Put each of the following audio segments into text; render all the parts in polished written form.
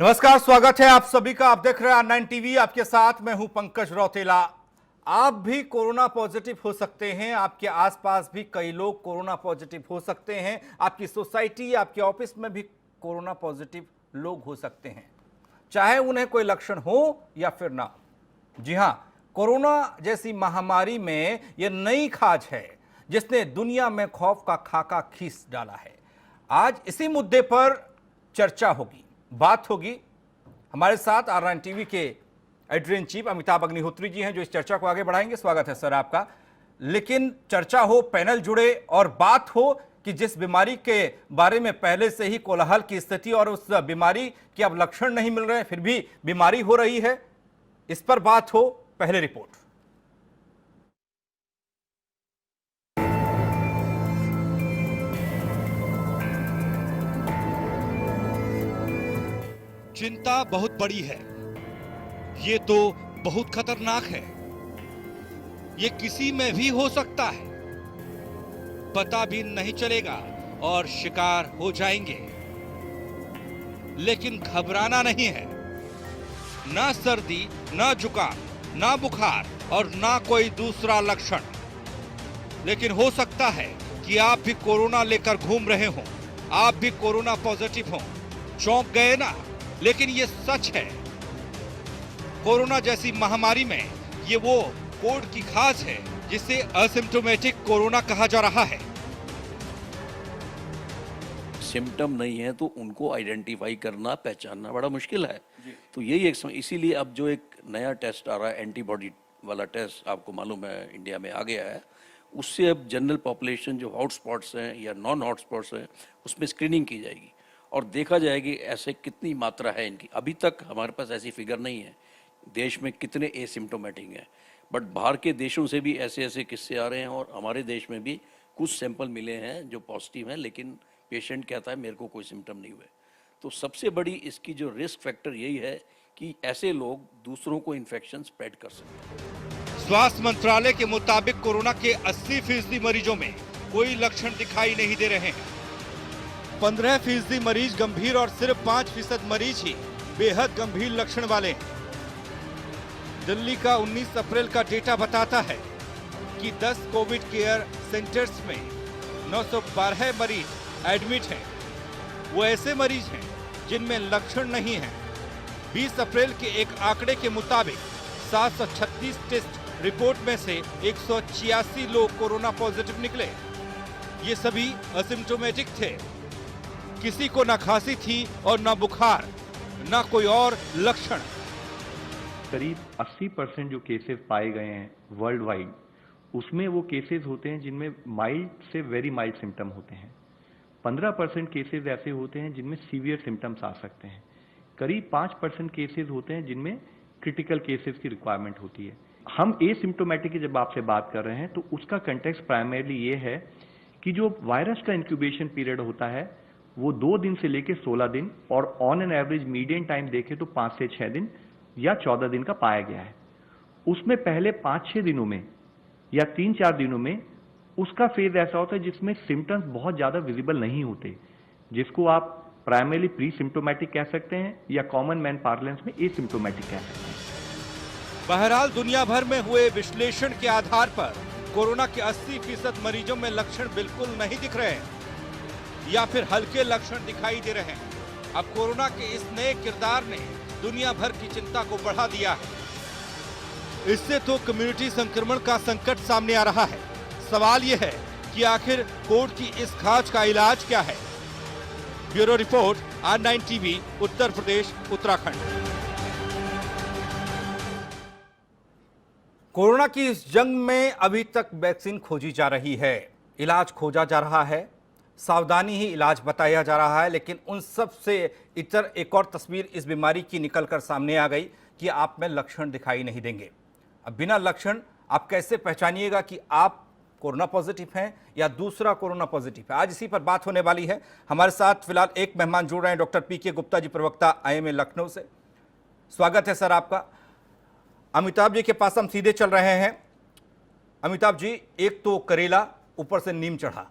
नमस्कार, स्वागत है आप सभी का। आप देख रहे हैं R9 टीवी। आपके साथ मैं हूं पंकज रौतेला। आप भी कोरोना पॉजिटिव हो सकते हैं, आपके आसपास भी कई लोग कोरोना पॉजिटिव हो सकते हैं, आपकी सोसाइटी, आपके ऑफिस में भी कोरोना पॉजिटिव लोग हो सकते हैं, चाहे उन्हें कोई लक्षण हो या फिर ना हो। जी हां, कोरोना जैसी महामारी में यह नई खाज है जिसने दुनिया में खौफ का खाका खींच डाला है। आज इसी मुद्दे पर चर्चा होगी, बात होगी। हमारे साथ R9 टीवी के editor in chief Amitabh Agnihotri ji हैं जो इस चर्चा को आगे बढ़ाएंगे। स्वागत है सर आपका। लेकिन चर्चा हो, पैनल जुड़े और बात हो कि जिस बीमारी के बारे में पहले से ही कोलाहल की स्थिति और उस बीमारी के अब लक्षण नहीं मिल रहे हैं फिर भी बीमारी हो रही है, इस पर बात हो। पहले रिपोर्ट। चिंता बहुत बड़ी है, ये तो बहुत खतरनाक है। ये किसी में भी हो सकता है, पता भी नहीं चलेगा और शिकार हो जाएंगे। लेकिन घबराना नहीं है। ना सर्दी, ना जुकाम, ना बुखार और ना कोई दूसरा लक्षण। लेकिन हो सकता है कि आप भी कोरोना लेकर घूम रहे हो, आप भी कोरोना पॉजिटिव हो। चौंक गए ना? लेकिन ये सच है। कोरोना जैसी महामारी में ये वो कोड की खास है जिसे असिम्प्टोमेटिक कोरोना कहा जा रहा है। सिम्टम नहीं है तो उनको आइडेंटिफाई करना, पहचानना बड़ा मुश्किल है। तो यही एक इसीलिए अब जो एक नया टेस्ट आ रहा है, एंटीबॉडी वाला टेस्ट, आपको मालूम है इंडिया में आ गया है। उससे अब जनरल पॉपुलेशन जो हॉटस्पॉट्स हैं या नॉन हॉटस्पॉट्स हैं उसमें स्क्रीनिंग की जाएगी और देखा जाएगी ऐसे कितनी मात्रा है इनकी। अभी तक हमारे पास ऐसी फिगर नहीं है देश में कितने एसिम्प्टोमेटिक हैं, बट बाहर के देशों से भी ऐसे ऐसे किस्से आ रहे हैं और हमारे देश में भी कुछ सैंपल मिले हैं जो पॉजिटिव हैं, लेकिन पेशेंट कहता है मेरे को कोई सिम्टम नहीं हुए। तो सबसे बड़ी इसकी जो रिस्क फैक्टर यही है कि ऐसे लोग दूसरों को इन्फेक्शन स्प्रेड कर सकते हैं। स्वास्थ्य मंत्रालय के मुताबिक कोरोना के 80% मरीजों में कोई लक्षण दिखाई नहीं दे रहे हैं। 15% मरीज गंभीर और सिर्फ 5% मरीज ही बेहद गंभीर लक्षण वाले हैं। दिल्ली का 19 अप्रैल का डेटा बताता है कि 10 कोविड केयर सेंटर्स में 912 मरीज एडमिट हैं। वो ऐसे मरीज हैं जिनमें लक्षण नहीं हैं। 20 अप्रैल के एक आंकड़े के मुताबिक 736 टेस्ट रिपोर्ट में से 186 लोग कोरोना पॉजिटिव निकले। ये सभी असिम्प्टोमेटिक थे। किसी को ना खांसी थी और ना बुखार, ना कोई और लक्षण। करीब 80% जो केसेस पाए गए हैं वर्ल्ड वाइड, उसमें वो केसेस होते हैं जिनमें माइल्ड से वेरी माइल्ड सिम्टम होते हैं। 15% केसेस ऐसे होते हैं जिनमें सीवियर सिम्टम्स आ सकते हैं। करीब 5% केसेस होते हैं जिनमें क्रिटिकल केसेस की रिक्वायरमेंट होती है। हम एसिम्प्टोमेटिक की जब आपसे बात कर रहे हैं तो उसका कंटेक्स्ट प्राइमरली ये है कि जो वायरस का इंक्यूबेशन पीरियड होता है वो 2 दिन से लेकर 16 दिन और on an average median time देखें तो 5 से 6 दिन या 14 दिन का पाया गया है। उसमें पहले 5-6 दिनों में या 3-4 दिनों में उसका फेज ऐसा होता है जिसमें सिम्टम्स बहुत ज्यादा विजिबल नहीं होते, जिसको आप प्राइमरली प्री सिम्टोमेटिक कह सकते हैं या कॉमन मैन पार्लेंस में एसिम्प्टोमेटिक कह सकते हैं। बहरहाल दुनिया भर में हुए विश्लेषण के आधार पर कोरोना के 80% मरीजों में लक्षण बिल्कुल नहीं दिख रहे हैं या फिर हल्के लक्षण दिखाई दे रहे हैं। अब कोरोना के इस नए किरदार ने दुनिया भर की चिंता को बढ़ा दिया है। इससे तो कम्युनिटी संक्रमण का संकट सामने आ रहा है। सवाल यह है कि आखिर कोविड की इस खाज का इलाज क्या है। Bureau report, R9 TV, Uttar Pradesh, Uttarakhand. Corona की इस जंग में अभी तक वैक्सीन खोजी जा रही है, इलाज खोजा जा रहा है, सावधानी ही इलाज बताया जा रहा है। लेकिन उन सब से इतर एक और तस्वीर इस बीमारी की निकलकर सामने आ गई कि आप में लक्षण दिखाई नहीं देंगे। अब बिना लक्षण आप कैसे पहचानिएगा कि आप कोरोना पॉजिटिव हैं या दूसरा कोरोना पॉजिटिव है। आज इसी पर बात होने वाली है। हमारे साथ फिलहाल एक मेहमान जुड़ रहे हैं, डॉक्टर PK गुप्ता जी, प्रवक्ता IMA लखनऊ से। स्वागत है सर आपका। अमिताभ जी के पास हम सीधे चल रहे हैं। अमिताभ जी, एक तो करेला, ऊपर से नीम चढ़ा।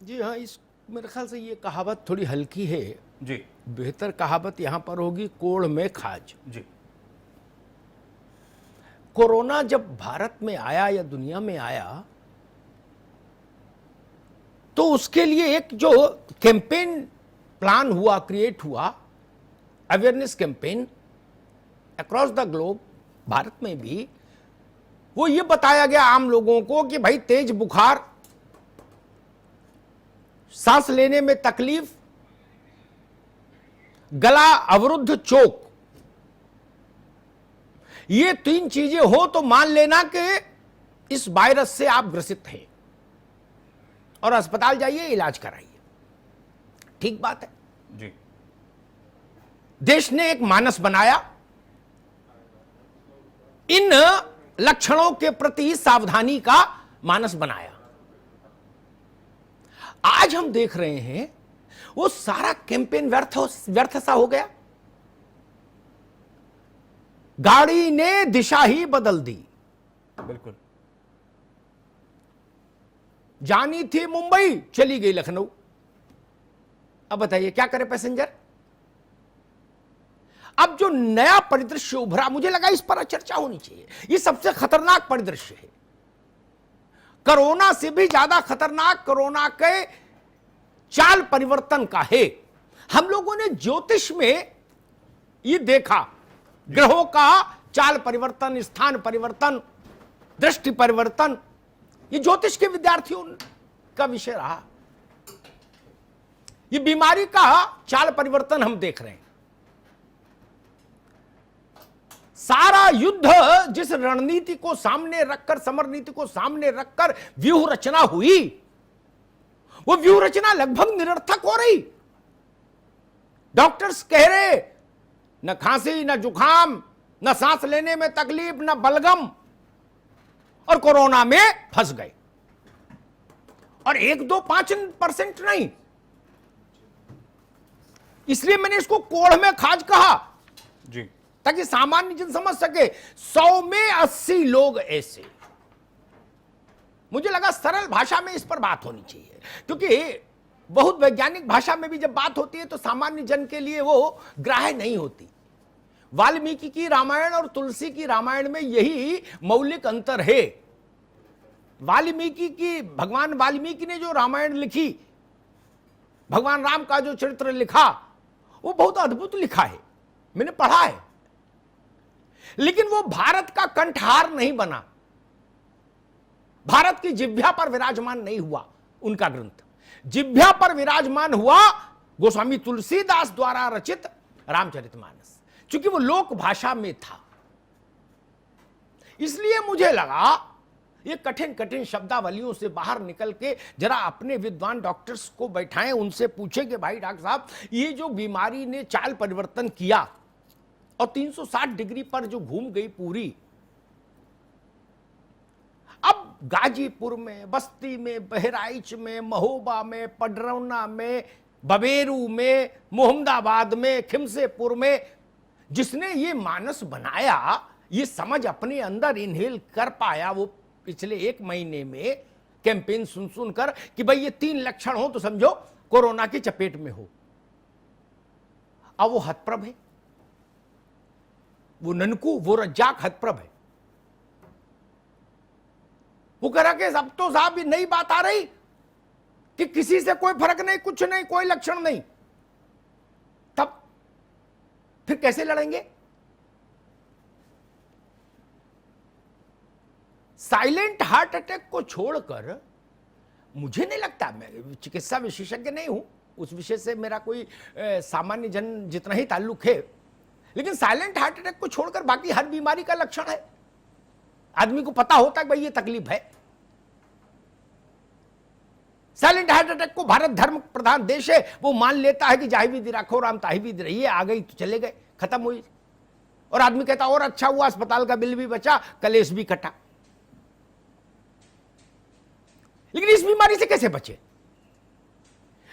जी हाँ, इस मेरे ख्याल से ये कहावत थोड़ी हल्की है जी। बेहतर कहावत यहां पर होगी, कोढ़ में खाज। जी कोरोना जब भारत में आया या दुनिया में आया तो उसके लिए एक जो कैंपेन प्लान हुआ, क्रिएट हुआ, awareness campaign across the globe, Bharat में भी, वो ये बताया गया आम लोगों को कि भाई तेज बुखार, सांस लेने में तकलीफ, गला अवरुद्ध, चोक, ये 3 चीजें हो तो मान लेना कि इस वायरस से आप ग्रसित हैं और अस्पताल जाइए, इलाज कराइए। ठीक बात है। जी देश ने एक मानस बनाया, इन लक्षणों के प्रति सावधानी का मानस बनाया। आज हम देख रहे हैं वो सारा कैंपेन व्यर्थ सा हो गया। गाड़ी ने दिशा ही बदल दी। बिल्कुल। जानी थी मुंबई, चली गई लखनऊ। अब बताइए क्या करे पैसेंजर। अब जो नया परिदृश्य उभरा, मुझे लगा इस पर चर्चा होनी चाहिए। ये सबसे खतरनाक परिदृश्य है, कोरोना से भी ज्यादा खतरनाक कोरोना के चाल परिवर्तन का है। हम लोगों ने ज्योतिष में ये देखा, ग्रहों का चाल परिवर्तन, स्थान परिवर्तन, दृष्टि परिवर्तन, ये ज्योतिष के विद्यार्थियों का विषय रहा। ये बीमारी का चाल परिवर्तन हम देख रहे हैं। सारा युद्ध जिस रणनीति को सामने रखकर, समर नीति को सामने रखकर व्यूह रचना हुई, वो व्यूह रचना लगभग निरर्थक हो रही। डॉक्टर्स कह रहे न खांसी, न जुकाम, न सांस लेने में तकलीफ, न बलगम, और कोरोना में फंस गए। और 1-2-5% नहीं। इसलिए मैंने इसको कोढ़ में खाज कहा, जी, ताकि सामान्य जन समझ सके। 100 में 80 लोग ऐसे। मुझे लगा सरल भाषा में इस पर बात होनी चाहिए, क्योंकि बहुत वैज्ञानिक भाषा में भी जब बात होती है तो सामान्य जन के लिए वो ग्राह्य नहीं होती। वाल्मीकि की रामायण और तुलसी की रामायण में यही मौलिक अंतर है। भगवान वाल्मीकि ने जो रामायण लिखी, भगवान राम का जो चरित्र लिखा, वो बहुत अद्भुत लिखा है, मैंने पढ़ा है। लेकिन वो भारत का कंठहार नहीं बना, भारत की जिह्वा पर विराजमान नहीं हुआ। उनका ग्रंथ जिह्वा पर विराजमान हुआ गोस्वामी तुलसीदास द्वारा रचित रामचरितमानस, क्योंकि वो लोक भाषा में था। इसलिए मुझे लगा ये कठिन कठिन शब्दावलियों से बाहर निकल के जरा अपने विद्वान डॉक्टर्स को बैठाएं, उनसे पूछें कि भाई डॉक्टर साहब, ये जो बीमारी ने चाल परिवर्तन किया और 360 डिग्री पर जो घूम गई पूरी, अब गाजीपुर में, बस्ती में, बहराइच में, महोबा में, पडरौना में, बबेरू में, मोहम्मदाबाद में, खिमसेपुर में, जिसने ये मानस बनाया, ये समझ अपने अंदर इनहेल कर पाया, वो पिछले 1 महीने में कैंपेन सुनकर कि भाई ये 3 लक्षण हो तो समझो कोरोना की चपेट में हो। अब वो हतप्रभ है, वो ननकू, वो रज्जाक हतप्रभ है। वो कह रहा कि अब तो साहब ये नई बात आ रही कि किसी से कोई फर्क नहीं, कुछ नहीं, कोई लक्षण नहीं, तब फिर कैसे लड़ेंगे? साइलेंट हार्ट अटैक को छोड़कर मुझे नहीं लगता, मैं चिकित्सा विशेषज्ञ नहीं हूं, उस विषय से मेरा कोई सामान्य जन जितना ही ताल्लुक है, लेकिन साइलेंट हार्ट अटैक को छोड़कर बाकी हर बीमारी का लक्षण है। आदमी को पता होता है कि भाई ये तकलीफ है। साइलेंट हार्ट अटैक को भारत धर्म प्रधान देश है, वो मान लेता है कि जाहि विधि राखो राम ताहि विधि रहिए, आ गई तो चले गए, खत्म हुई। और आदमी कहता और अच्छा हुआ, अस्पताल का बिल भी बचा, कलेश भी कटा। लेकिन इस बीमारी से कैसे बचे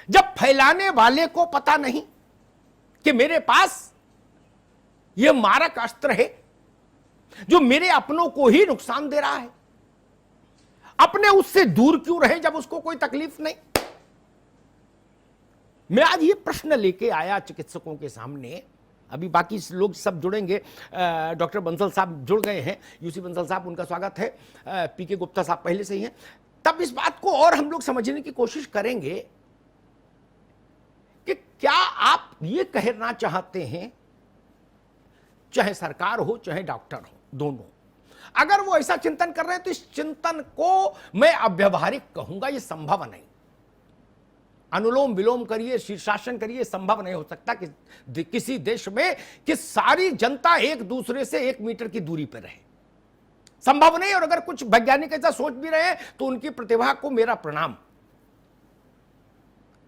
जब फैलाने वाले को पता नहीं कि मेरे पास यह मारक अस्त्र है जो मेरे अपनों को ही नुकसान दे रहा है? अपने उससे दूर क्यों रहे जब उसको कोई तकलीफ नहीं? मैं आज ये प्रश्न लेके आया चिकित्सकों के सामने, अभी बाकी लोग सब जुड़ेंगे, डॉक्टर बंसल साहब जुड़ गए हैं, यूसी बंसल साहब, उनका स्वागत है, पीके गुप्ता साहब पहले से ही हैं। तब इस बात को और हम लोग समझने की कोशिश करेंगे कि क्या आप ये कहना चाहते हैं, चाहे सरकार हो चाहे डॉक्टर हो, दोनों अगर वो ऐसा चिंतन कर रहे हैं तो इस चिंतन को मैं अव्यवहारिक कहूंगा, ये संभव नहीं। अनुलोम विलोम करिए, शीर्षासन करिए, संभव नहीं हो सकता कि किसी देश में कि सारी जनता एक दूसरे से 1 मीटर की दूरी पर रहे, संभव नहीं। और अगर कुछ वैज्ञानिक ऐसा सोच भी रहे हैं तो उनकी प्रतिभा को मेरा प्रणाम,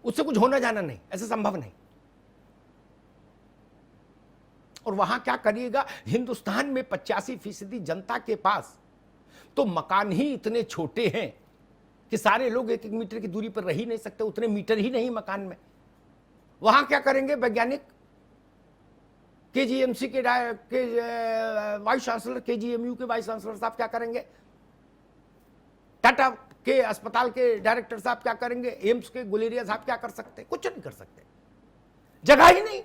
उससे कुछ होना जाना नहीं, ऐसा संभव नहीं। और वहां क्या करिएगा, हिंदुस्तान में 85% जनता के पास तो मकान ही इतने छोटे हैं कि सारे लोग 1-1 मीटर की दूरी पर रह ही नहीं सकते, उतने मीटर ही नहीं मकान में। वहां क्या करेंगे वैज्ञानिक, केजीएमसी के वाइस चांसलर, केजीएमयू के वाइस चांसलर साहब क्या करेंगे, टाटा के अस्पताल के डायरेक्टर साहब क्या करेंगे, एम्स के गुलेरिया साहब क्या कर सकते, कुछ नहीं कर सकते, जगह ही नहीं।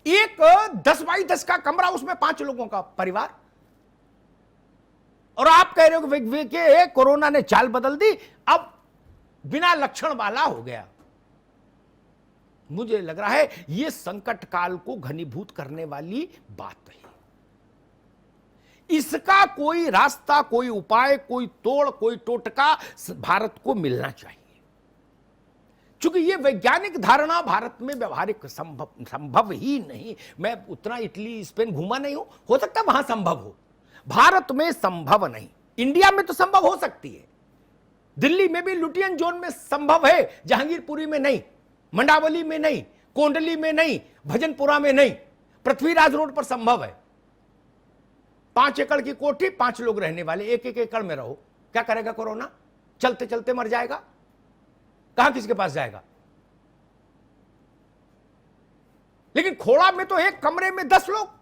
एक 10 बाई 10 का कमरा, उसमें 5 लोगों का परिवार, और आप कह रहे हो कि कोरोना ने चाल बदल दी, अब बिना लक्षण वाला हो गया। मुझे लग रहा है यह संकट काल को घनीभूत करने वाली बात है। इसका कोई रास्ता, कोई उपाय, कोई तोड़, कोई टोटका भारत को मिलना चाहिए, क्योंकि यह वैज्ञानिक धारणा भारत में व्यवहारिक संभव ही नहीं। मैं उतना इटली स्पेन घूमा नहीं हूं, हो सकता वहां संभव हो, भारत में संभव नहीं। इंडिया में तो संभव हो सकती है, दिल्ली में भी लुटियन जोन में संभव है, जहांगीरपुरी में नहीं, मंडावली में नहीं, कोंडली में नहीं, भजनपुरा में नहीं, पृथ्वीराज रोड पर संभव है। 5 एकड़ की कोठी, 5 लोग रहने वाले, 1-1 एकड़ में रहो, क्या करेगा कोरोना? चलते चलते मर जाएगा, कहां किसके पास जाएगा? लेकिन खोड़ा में तो एक कमरे में 10 लोग,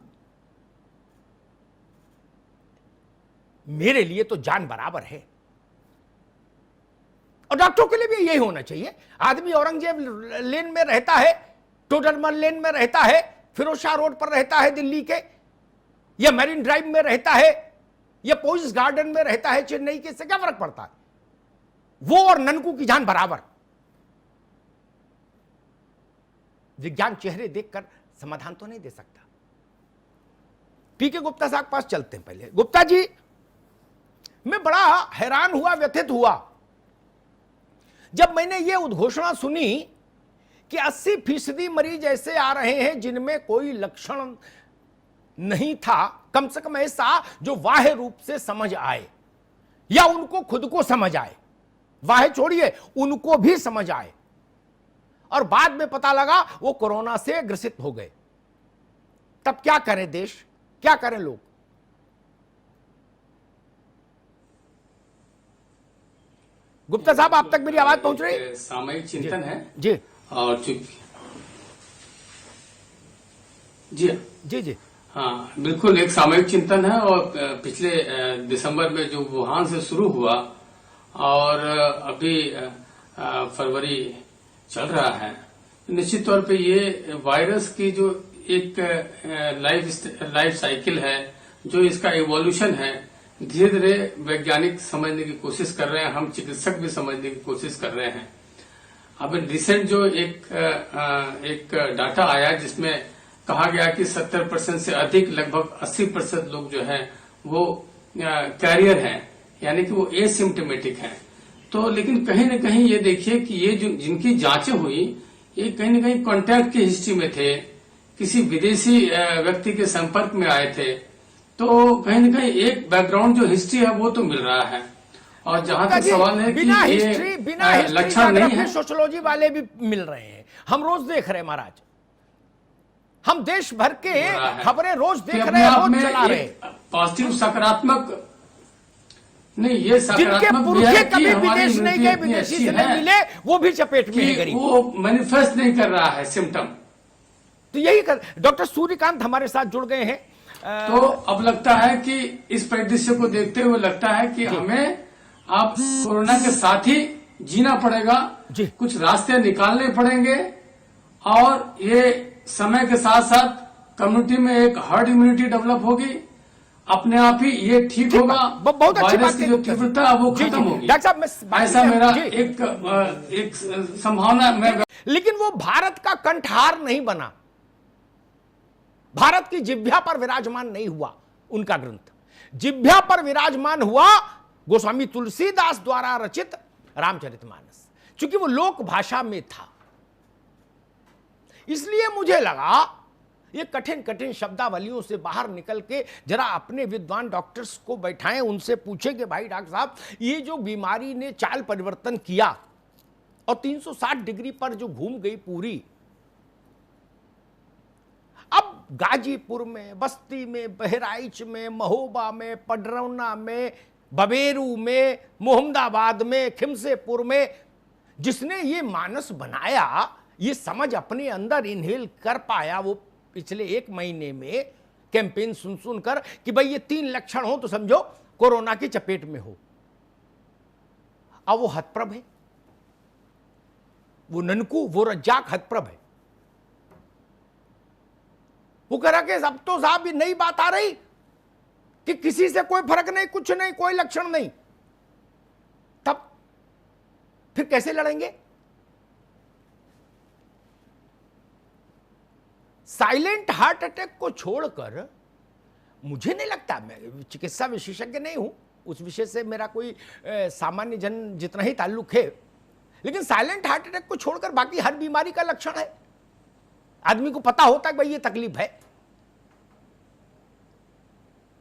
मेरे लिए तो जान बराबर है। और डॉक्टरों के लिए भी यही होना चाहिए। आदमी औरंगजेब लेन में रहता है, टोडरमल लेन में रहता है, फिरोज शाह रोड पर रहता है दिल्ली के, या मैरिन ड्राइव में रहता है, या पोइस गार्डन में रहता है चेन्नई के, इससे क्या फर्क पड़ता है? वो और ननकू की जान बराबर। विज्ञान चेहरे देखकर समाधान तो नहीं दे सकता। पीके गुप्ता साहब के पास चलते हैं। पहले गुप्ता जी, मैं बड़ा हैरान हुआ, व्यथित हुआ जब मैंने ये उद्घोषणा सुनी कि 80% मरीज ऐसे आ रहे हैं जिनमें कोई लक्षण नहीं था, कम से कम ऐसा जो बाह्य रूप से समझ आए या उनको खुद को समझ आए, बाह्य छोड़िए उनको भी समझ आए, और बाद में पता लगा वो कोरोना से ग्रसित हो गए। तब क्या करें देश, क्या करें लोग? गुप्ता साहब, आप तक मेरी आवाज पहुंच रही है? सामयिक चिंतन है जी और चूंकि जी जी जी हाँ, बिल्कुल एक सामयिक चिंतन है। और पिछले दिसंबर में जो वुहान से शुरू हुआ और अभी फरवरी चल रहा है, निश्चित तौर पे ये वायरस की जो एक लाइफ साइकिल है, जो इसका इवोल्यूशन है, धीरे धीरे वैज्ञानिक समझने की कोशिश कर रहे हैं, हम चिकित्सक भी समझने की कोशिश कर रहे हैं। अब रिसेंट जो एक डाटा आया जिसमें कहा गया कि 70% से अधिक, लगभग 80% लोग जो हैं वो कैरियर हैं, यानी कि वो एसिम्टोमेटिक हैं। तो लेकिन कहीं न कहीं ये देखिए कि ये जो जिनकी जांचें हुई, ये कहीं न कहीं कॉन्टैक्ट की हिस्ट्री में थे, किसी विदेशी व्यक्ति के संपर्क में आए थे, तो कहीं न कहीं एक बैकग्राउंड जो हिस्ट्री है वो तो मिल रहा है। और जहां तक सवाल है कि ये लक्षण नहीं है, सोशियोलॉजी वाले भी मिल रहे हैं, हम रोज देख रहे हैं महाराज, हम देश भर के खबरें रोज देख रहे हैं, रोज चला रहे हैं। पॉजिटिव सकारात्मक नहीं, ये जिनके सकारात्मक पुरखे कभी विदेश नहीं गए, विदेशी से नहीं मिले, वो भी चपेट में है गरीब। वो मैनिफेस्ट नहीं कर रहा है सिम्टम। तो यही कर, डॉक्टर सूर्यकांत हमारे साथ जुड़ गए हैं। तो अब लगता है कि इस परिदृश्य को देखते हुए लगता है कि हमें आप कोरोना के साथ ही जीना पड़ेगा, जी। कुछ रास्ते निकालने पड़ेंगे और ये समय के साथ साथ कम्युनिटी में एक हर्ड इम्यूनिटी डेवलप होगी, अपने आप ही ये ठीक होगा, बहुत अच्छी वायरस बात की है जो डॉक्टर तीव्रता है वो जी, खत्म जी। होगी। डॉक्टर साहब, मैं ऐसा मेरा जी। एक संभावना मैं लेकिन वो भारत का कंठहार नहीं बना, भारत की जिह्वा पर विराजमान नहीं हुआ। उनका ग्रंथ जिह्वा पर विराजमान हुआ गोस्वामी तुलसीदास द्वारा रचित रामचरितमानस, क्योंकि वो लोक भाषा में था। इसलिए मुझे लगा ये कठिन कठिन शब्दावलियों से बाहर निकल के जरा अपने विद्वान डॉक्टर्स को बैठाएं, उनसे पूछें कि भाई डॉक्टर साहब, ये जो बीमारी ने चाल परिवर्तन किया और 360 डिग्री पर जो घूम गई पूरी, अब गाजीपुर में, बस्ती में, बहराइच में, महोबा में, पडरौना में, बबेरू में, मोहम्मदाबाद में, खिमसेपुर में, जिसने ये मानस बनाया, ये समझ अपने अंदर इनहेल कर पाया, वो पिछले 1 महीने में कैंपेन सुन सुनकर कि भाई ये 3 लक्षण हो तो समझो कोरोना की चपेट में हो। अब वो हतप्रभ है, वो ननकू, वो रज्जाक हतप्रभ है। वो कह रहा कि अब तो साहब ये नई बात आ रही कि किसी से कोई फर्क नहीं, कुछ नहीं, कोई लक्षण नहीं, तब फिर कैसे लड़ेंगे? साइलेंट हार्ट अटैक को छोड़कर मुझे नहीं लगता, मैं चिकित्सा विशेषज्ञ नहीं हूं, उस विषय से मेरा कोई सामान्य जन जितना ही ताल्लुक है, लेकिन साइलेंट हार्ट अटैक को छोड़कर बाकी हर बीमारी का लक्षण है। आदमी को पता होता है कि भाई ये तकलीफ है।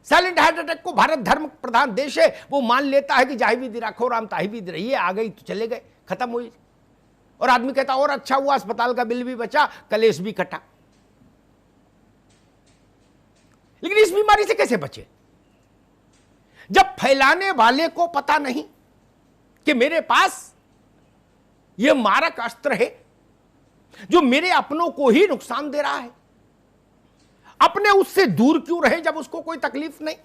साइलेंट हार्ट अटैक को भारत धर्म प्रधान देश है, वो मान लेता है कि जाहि भी राखो राम ताहि भी रहिए, आ गई तो चले गए, खत्म हुई। और आदमी कहता और अच्छा हुआ, अस्पताल का बिल भी बचा, कलेश भी कटा। लेकिन इस बीमारी से कैसे बचे जब फैलाने वाले को पता नहीं कि मेरे पास यह मारक अस्त्र है जो मेरे अपनों को ही नुकसान दे रहा है? अपने उससे दूर क्यों रहे जब उसको कोई तकलीफ नहीं?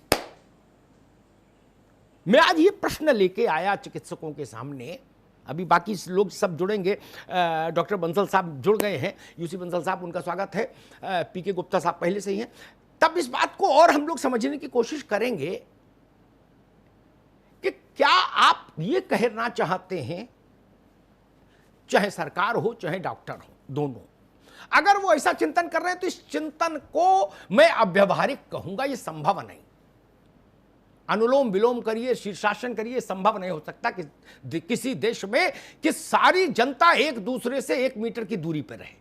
मैं आज ये प्रश्न लेके आया चिकित्सकों के सामने, अभी बाकी लोग सब जुड़ेंगे, डॉक्टर बंसल साहब जुड़ गए हैं, यूसी बंसल साहब, उनका स्वागत है, पीके गुप्ता साहब पहले से ही हैं। तब इस बात को और हम लोग समझने की कोशिश करेंगे कि क्या आप ये कहना चाहते हैं, चाहे सरकार हो चाहे डॉक्टर हो, दोनों अगर वो ऐसा चिंतन कर रहे हैं तो इस चिंतन को मैं अव्यवहारिक कहूंगा, ये संभव नहीं। अनुलोम विलोम करिए, शीर्षासन करिए, संभव नहीं हो सकता कि किसी देश में कि सारी जनता एक दूसरे से 1 मीटर की दूरी पर रहे,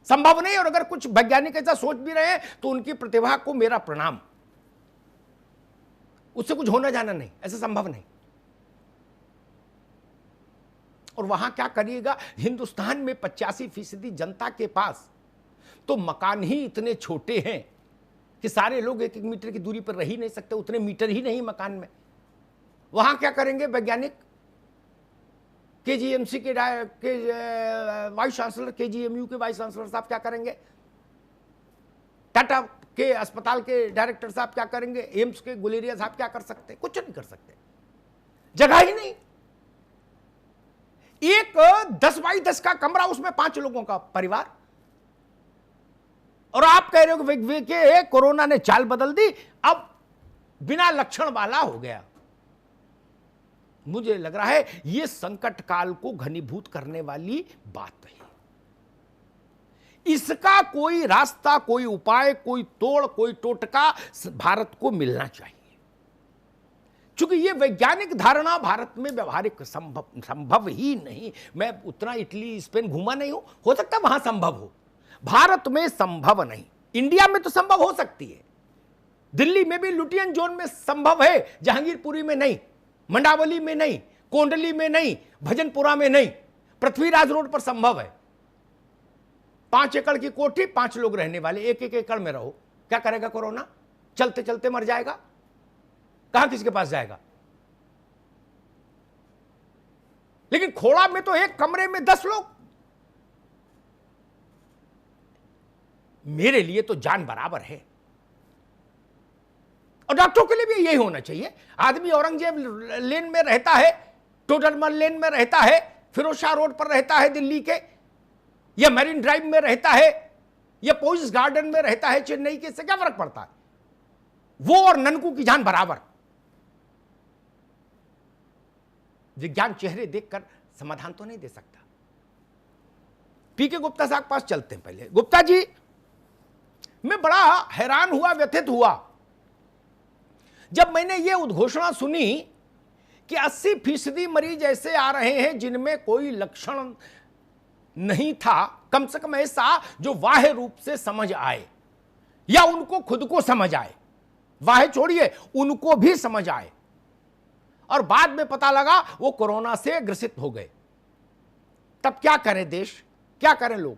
संभव नहीं। और अगर कुछ वैज्ञानिक ऐसा सोच भी रहे हैं तो उनकी प्रतिभा को मेरा प्रणाम, उससे कुछ होना जाना नहीं, ऐसा संभव नहीं। और वहां क्या करिएगा, हिंदुस्तान में 85% जनता के पास तो मकान ही इतने छोटे हैं कि सारे लोग 1-1 मीटर की दूरी पर रह ही नहीं सकते, उतने मीटर ही नहीं मकान में। वहां क्या करेंगे वैज्ञानिक? केजीएमसी के वाइस चांसलर, केजीएमयू के वाइस चांसलर साहब क्या करेंगे? टाटा के अस्पताल के डायरेक्टर साहब क्या करेंगे? एम्स के गुलेरिया साहब क्या कर सकते? कुछ नहीं कर सकते, जगह ही नहीं। एक 10 बाई 10 का कमरा, उसमें 5 लोगों का परिवार, और आप कह रहे हो कि कोरोना ने चाल बदल दी, अब बिना लक्षण वाला हो गया। मुझे लग रहा है यह संकट काल को घनीभूत करने वाली बात है। इसका कोई रास्ता, कोई उपाय, कोई तोड़, कोई टोटका भारत को मिलना चाहिए, क्योंकि यह वैज्ञानिक धारणा भारत में व्यवहारिक संभव ही नहीं। मैं उतना इटली स्पेन घूमा नहीं हूं, हो सकता वहां संभव हो, भारत में संभव नहीं। इंडिया में तो संभव हो सकती है, दिल्ली में भी लुटियन जोन में संभव है, जहांगीरपुरी में नहीं, मंडावली में नहीं, कोंडली में नहीं, भजनपुरा में नहीं, पृथ्वीराज रोड पर संभव है। 5 एकड़ की कोठी, 5 लोग रहने वाले, 1-1 एकड़ में रहो, क्या करेगा कोरोना? चलते चलते मर जाएगा, कहां किसके पास जाएगा? लेकिन खोड़ा में तो एक कमरे में 10 लोग, मेरे लिए तो जान बराबर है। और डॉक्टरों के लिए भी यही होना चाहिए। आदमी औरंगजेब लेन में रहता है टोडरमल लेन में रहता है, फिरोजशाह रोड पर रहता है दिल्ली के, या मैरिन ड्राइव में रहता है, या पोइस गार्डन में रहता है चेन्नई के, इससे क्या फर्क पड़ता है? वो और ननकू की जान बराबर। विज्ञान चेहरे देखकर समाधान तो नहीं दे सकता। पीके गुप्ता साहब के पास चलते हैं। पहले गुप्ता जी, मैं बड़ा हैरान हुआ, व्यथित हुआ जब मैंने ये उद्घोषणा सुनी कि 80% मरीज ऐसे आ रहे हैं जिनमें कोई लक्षण नहीं था, कम से कम ऐसा जो बाह्य रूप से समझ आए या उनको खुद को समझ आए, बाह्य छोड़िए उनको भी समझ आए, और बाद में पता लगा वो कोरोना से ग्रसित हो गए। तब क्या करें देश, क्या करें लोग?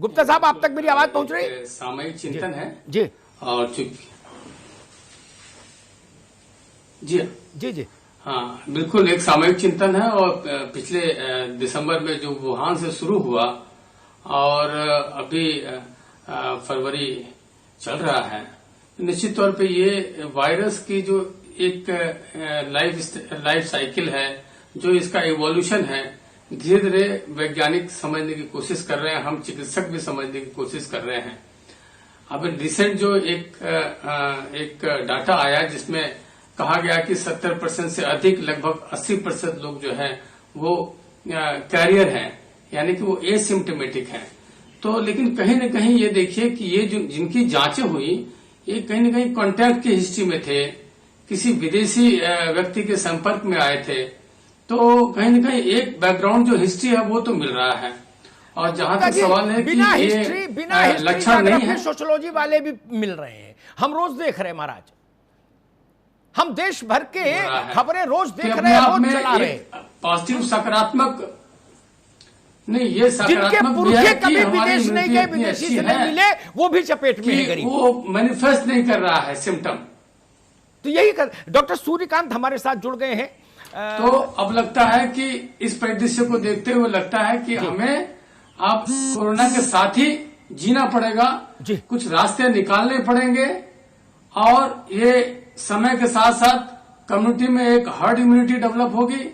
गुप्ता साहब, आप तक मेरी आवाज पहुंच रही? सामयिक चिंतन है जी और चूंकि जी जी जी हाँ, बिल्कुल एक सामयिक चिंतन है। और पिछले दिसंबर में जो वुहान से शुरू हुआ और अभी फरवरी चल रहा है, निश्चित तौर पे ये वायरस की जो एक लाइफ साइकिल है, जो इसका इवोल्यूशन है, धीरे धीरे वैज्ञानिक समझने की कोशिश कर रहे हैं, हम चिकित्सक भी समझने की कोशिश कर रहे हैं। अब रिसेंट जो एक डाटा आया जिसमें कहा गया कि 70% से अधिक, लगभग 80% लोग जो है वो कैरियर हैं, यानी कि वो एसिम्टोमेटिक हैं। तो लेकिन कहीं न कहीं ये देखिए कि ये जो जिनकी जांचें हुई, ये कहीं न कहीं कॉन्टैक्ट की हिस्ट्री में थे, किसी विदेशी व्यक्ति के संपर्क में आए थे, तो कहीं न कहीं एक बैकग्राउंड जो हिस्ट्री है वो तो मिल रहा है। और जहां तक सवाल है कि बिना ये लक्षण नहीं है, सोशोलॉजी वाले भी मिल रहे हैं, हम रोज देख रहे हैं महाराज, हम देश भर के खबरें रोज देख रहे हैं, रोज चला रहे हैं। पॉजिटिव सकारात्मक नहीं, ये जिनके सकारात्मक भी पुरखे है कि कभी हमारी विदेश नहीं इम्यूनिटी गए, इतनी विदेशी अच्छी से नहीं है मिले, वो भी चपेट में है कि गरीब। वो मैनिफेस्ट नहीं कर रहा है सिम्टम। तो यही कर, डॉक्टर सूर्यकांत हमारे साथ जुड़ गए हैं। तो अब लगता है कि इस परिदृश्य को देखते हुए लगता है कि हमें अब कोरोना के साथ ही जीना पड़ेगा, कुछ रास्ते निकालने पड़ेंगे, और ये समय के साथ साथ कम्युनिटी में एक हर्ड इम्यूनिटी डेवलप होगी,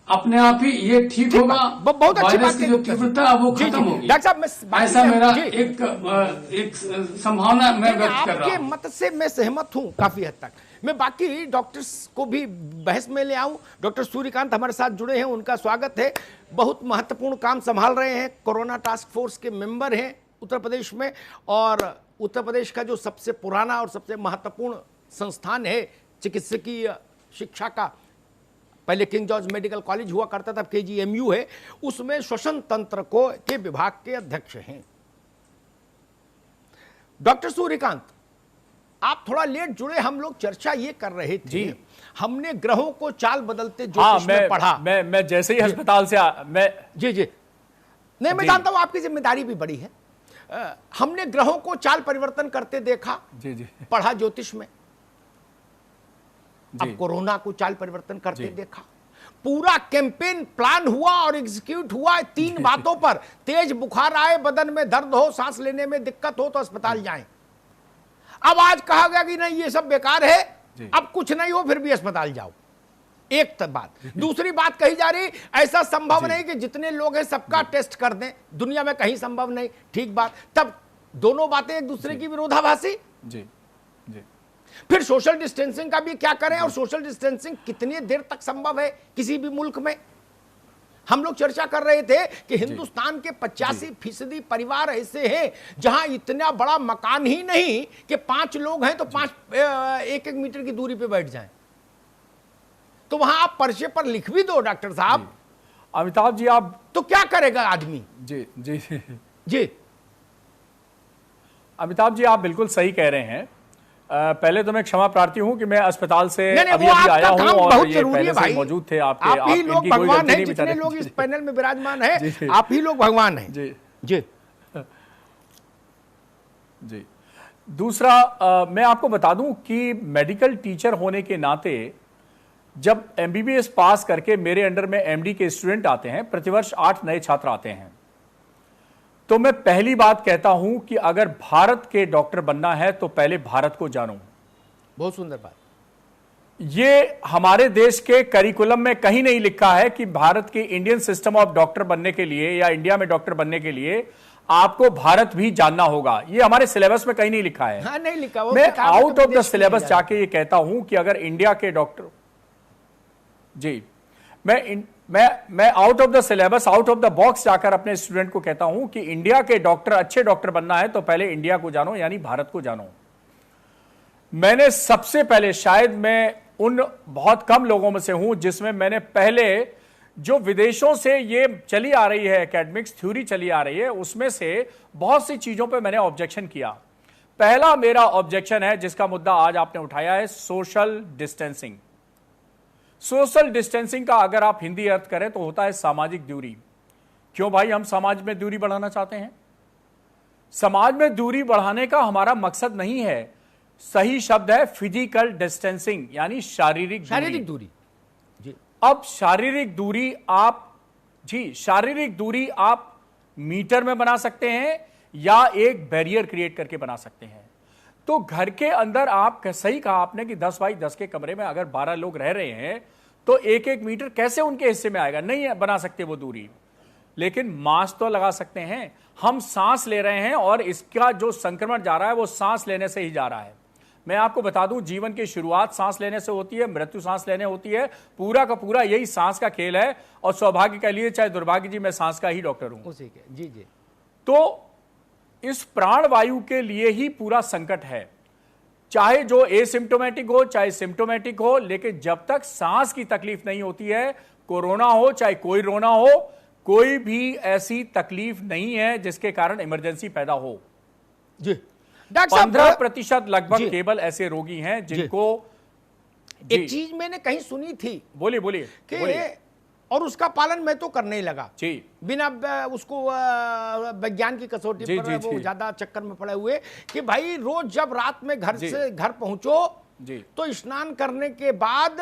अपने आप ही ये ठीक होगा, बहुत अच्छी बात वायरस की जो तीव्रता वो खत्म होगी। डॉक्टर साहब, मैं ऐसा मेरा एक संभावना मैं व्यक्त कर रहा आपके हूँ। मत से मैं सहमत हूं काफी हद तक। मैं बाकी डॉक्टर्स को भी बहस में ले आऊं। डॉक्टर सूर्यकांत हमारे साथ जुड़े हैं, उनका स्वागत है। बहुत महत्वपूर्ण काम संभाल रहे हैं, कोरोना टास्क फोर्स के मेंबर हैं उत्तर प्रदेश में, और उत्तर प्रदेश का जो सबसे पुराना और सबसे महत्वपूर्ण संस्थान है चिकित्सकीय शिक्षा का, पहले किंग जॉर्ज मेडिकल कॉलेज हुआ करता था, KGMU है, उसमें श्वसन तंत्र के विभाग के अध्यक्ष हैं। डॉक्टर सूर्यकांत, आप थोड़ा लेट जुड़े, हम लोग चर्चा ये कर रहे थे, हमने ग्रहों को चाल बदलते ज्योतिष में पढ़ा। मैं जैसे ही अस्पताल से जी नहीं, मैं जानता हूं आपकी जिम्मेदारी भी बड़ी है। हमने ग्रहों को चाल परिवर्तन करते देखा, पढ़ा ज्योतिष में। अब कोरोना को चाल परिवर्तन करते देखा। पूरा कैंपेन प्लान हुआ और एग्जीक्यूट हुआ 3 बातों पर। तेज बुखार आए, बदन में दर्द हो, सांस लेने में दिक्कत हो तो अस्पताल जाएं। अब आज कहा गया कि नहीं, ये सब बेकार है, अब कुछ नहीं हो फिर भी अस्पताल जाओ। एक बात। दूसरी बात कही जा रही, ऐसा संभव नहीं कि जितने लोग हैं सबका टेस्ट कर दें, दुनिया में कहीं संभव नहीं। ठीक बात। तब दोनों बातें एक दूसरे की विरोधाभासी। फिर सोशल डिस्टेंसिंग का भी क्या करें, और सोशल डिस्टेंसिंग कितनी देर तक संभव है किसी भी मुल्क में? हम लोग चर्चा कर रहे थे कि हिंदुस्तान के 85% परिवार ऐसे हैं जहां इतना बड़ा मकान ही नहीं कि 5 लोग हैं तो 1-1 मीटर की दूरी पे बैठ जाएं। तो वहां आप पर्चे पर लिख भी दो डॉक्टर साहब। अमिताभ जी, आप तो क्या करेगा आदमी? जी अमिताभ जी, आप बिल्कुल सही कह रहे हैं। पहले तो मैं क्षमा प्रार्थी हूं कि मैं अस्पताल से अभी आया हूं, और ये पहले से मौजूद थे। आप ही लोग भगवान हैं, जितने लोग इस पैनल में विराजमान हैं, आप ही लोग भगवान हैं। जी। दूसरा, मैं आपको बता दूं कि मेडिकल टीचर होने के नाते जब MBBS पास करके मेरे अंडर में MD के स्टूडेंट आते हैं, प्रतिवर्ष 8 नए छात्र आते हैं, तो मैं पहली बात कहता हूं कि अगर भारत के डॉक्टर बनना है तो पहले भारत को जानो। बहुत सुंदर बात। ये हमारे देश के करिकुलम में कहीं नहीं लिखा है कि भारत के इंडियन सिस्टम ऑफ डॉक्टर बनने के लिए या इंडिया में डॉक्टर बनने के लिए आपको भारत भी जानना होगा। ये हमारे सिलेबस में कहीं नहीं लिखा है। हाँ, नहीं लिखा। वो मैं किताब में आउट तो ऑफ द विदेश में सिलेबस लिया जाके ये कहता हूं कि अगर इंडिया के डॉक्टर, जी, मैं out of the syllabus, out of the box जाकर अपने स्टूडेंट को कहता हूं कि इंडिया के डॉक्टर, अच्छे डॉक्टर बनना है तो पहले इंडिया को जानो, यानी भारत को जानो। मैंने सबसे पहले, शायद मैं उन बहुत कम लोगों में से हूं जिसमें मैंने पहले जो विदेशों से ये चली आ रही है एकेडमिक्स थ्योरी चली आ रही है, उसमें से बहुत सी चीजों पे मैंने ऑब्जेक्शन किया। पहला मेरा ऑब्जेक्शन है, जिसका मुद्दा आज आपने उठाया है, सोशल डिस्टेंसिंग। सोशल डिस्टेंसिंग का अगर आप हिंदी अर्थ करें तो होता है सामाजिक दूरी। क्यों भाई हम समाज में दूरी बढ़ाना चाहते हैं? समाज में दूरी बढ़ाने का हमारा मकसद नहीं है, सही शब्द है फिजिकल डिस्टेंसिंग, यानी शारीरिक दूरी। जी। अब शारीरिक दूरी आप मीटर में बना सकते हैं या एक बैरियर क्रिएट करके बना सकते हैं। तो घर के अंदर आप, सही कहा आपने कि 10 बाई 10 के कमरे में अगर 12 लोग रह रहे हैं तो 1-1 मीटर कैसे उनके हिस्से में आएगा? नहीं बना सकते वो दूरी, लेकिन मास्क तो लगा सकते हैं। हम सांस ले रहे हैं और इसका जो संक्रमण जा रहा है वो सांस लेने से ही जा रहा है। मैं आपको बता दूं, जीवन की शुरुआत सांस लेने से होती है, मृत्यु सांस लेने होती है। पूरा का पूरा यही सांस का खेल है। और सौभाग्य कह लिए चाहे दुर्भाग्य जी, मैं सांस का ही डॉक्टर हूं। उसी के, जी जी। तो इस प्राणवायु के लिए ही पूरा संकट है, चाहे जो एसिम्प्टोमेटिक हो चाहे सिम्प्टोमेटिक हो। लेकिन जब तक सांस की तकलीफ नहीं होती है, कोरोना हो चाहे कोई रोना हो, कोई भी ऐसी तकलीफ नहीं है जिसके कारण इमरजेंसी पैदा हो। जी डॉक्टर साहब, 15% लगभग केवल ऐसे रोगी हैं जिनको, एक चीज मैंने कहीं सुनी थी, बोलिए कि और उसका पालन मैं तो करने ही लगा जी, बिना उसको विज्ञान की कसौटी पर वो ज्यादा चक्कर में पड़े हुए, कि भाई रोज जब रात में घर से घर पहुंचो तो स्नान करने के बाद,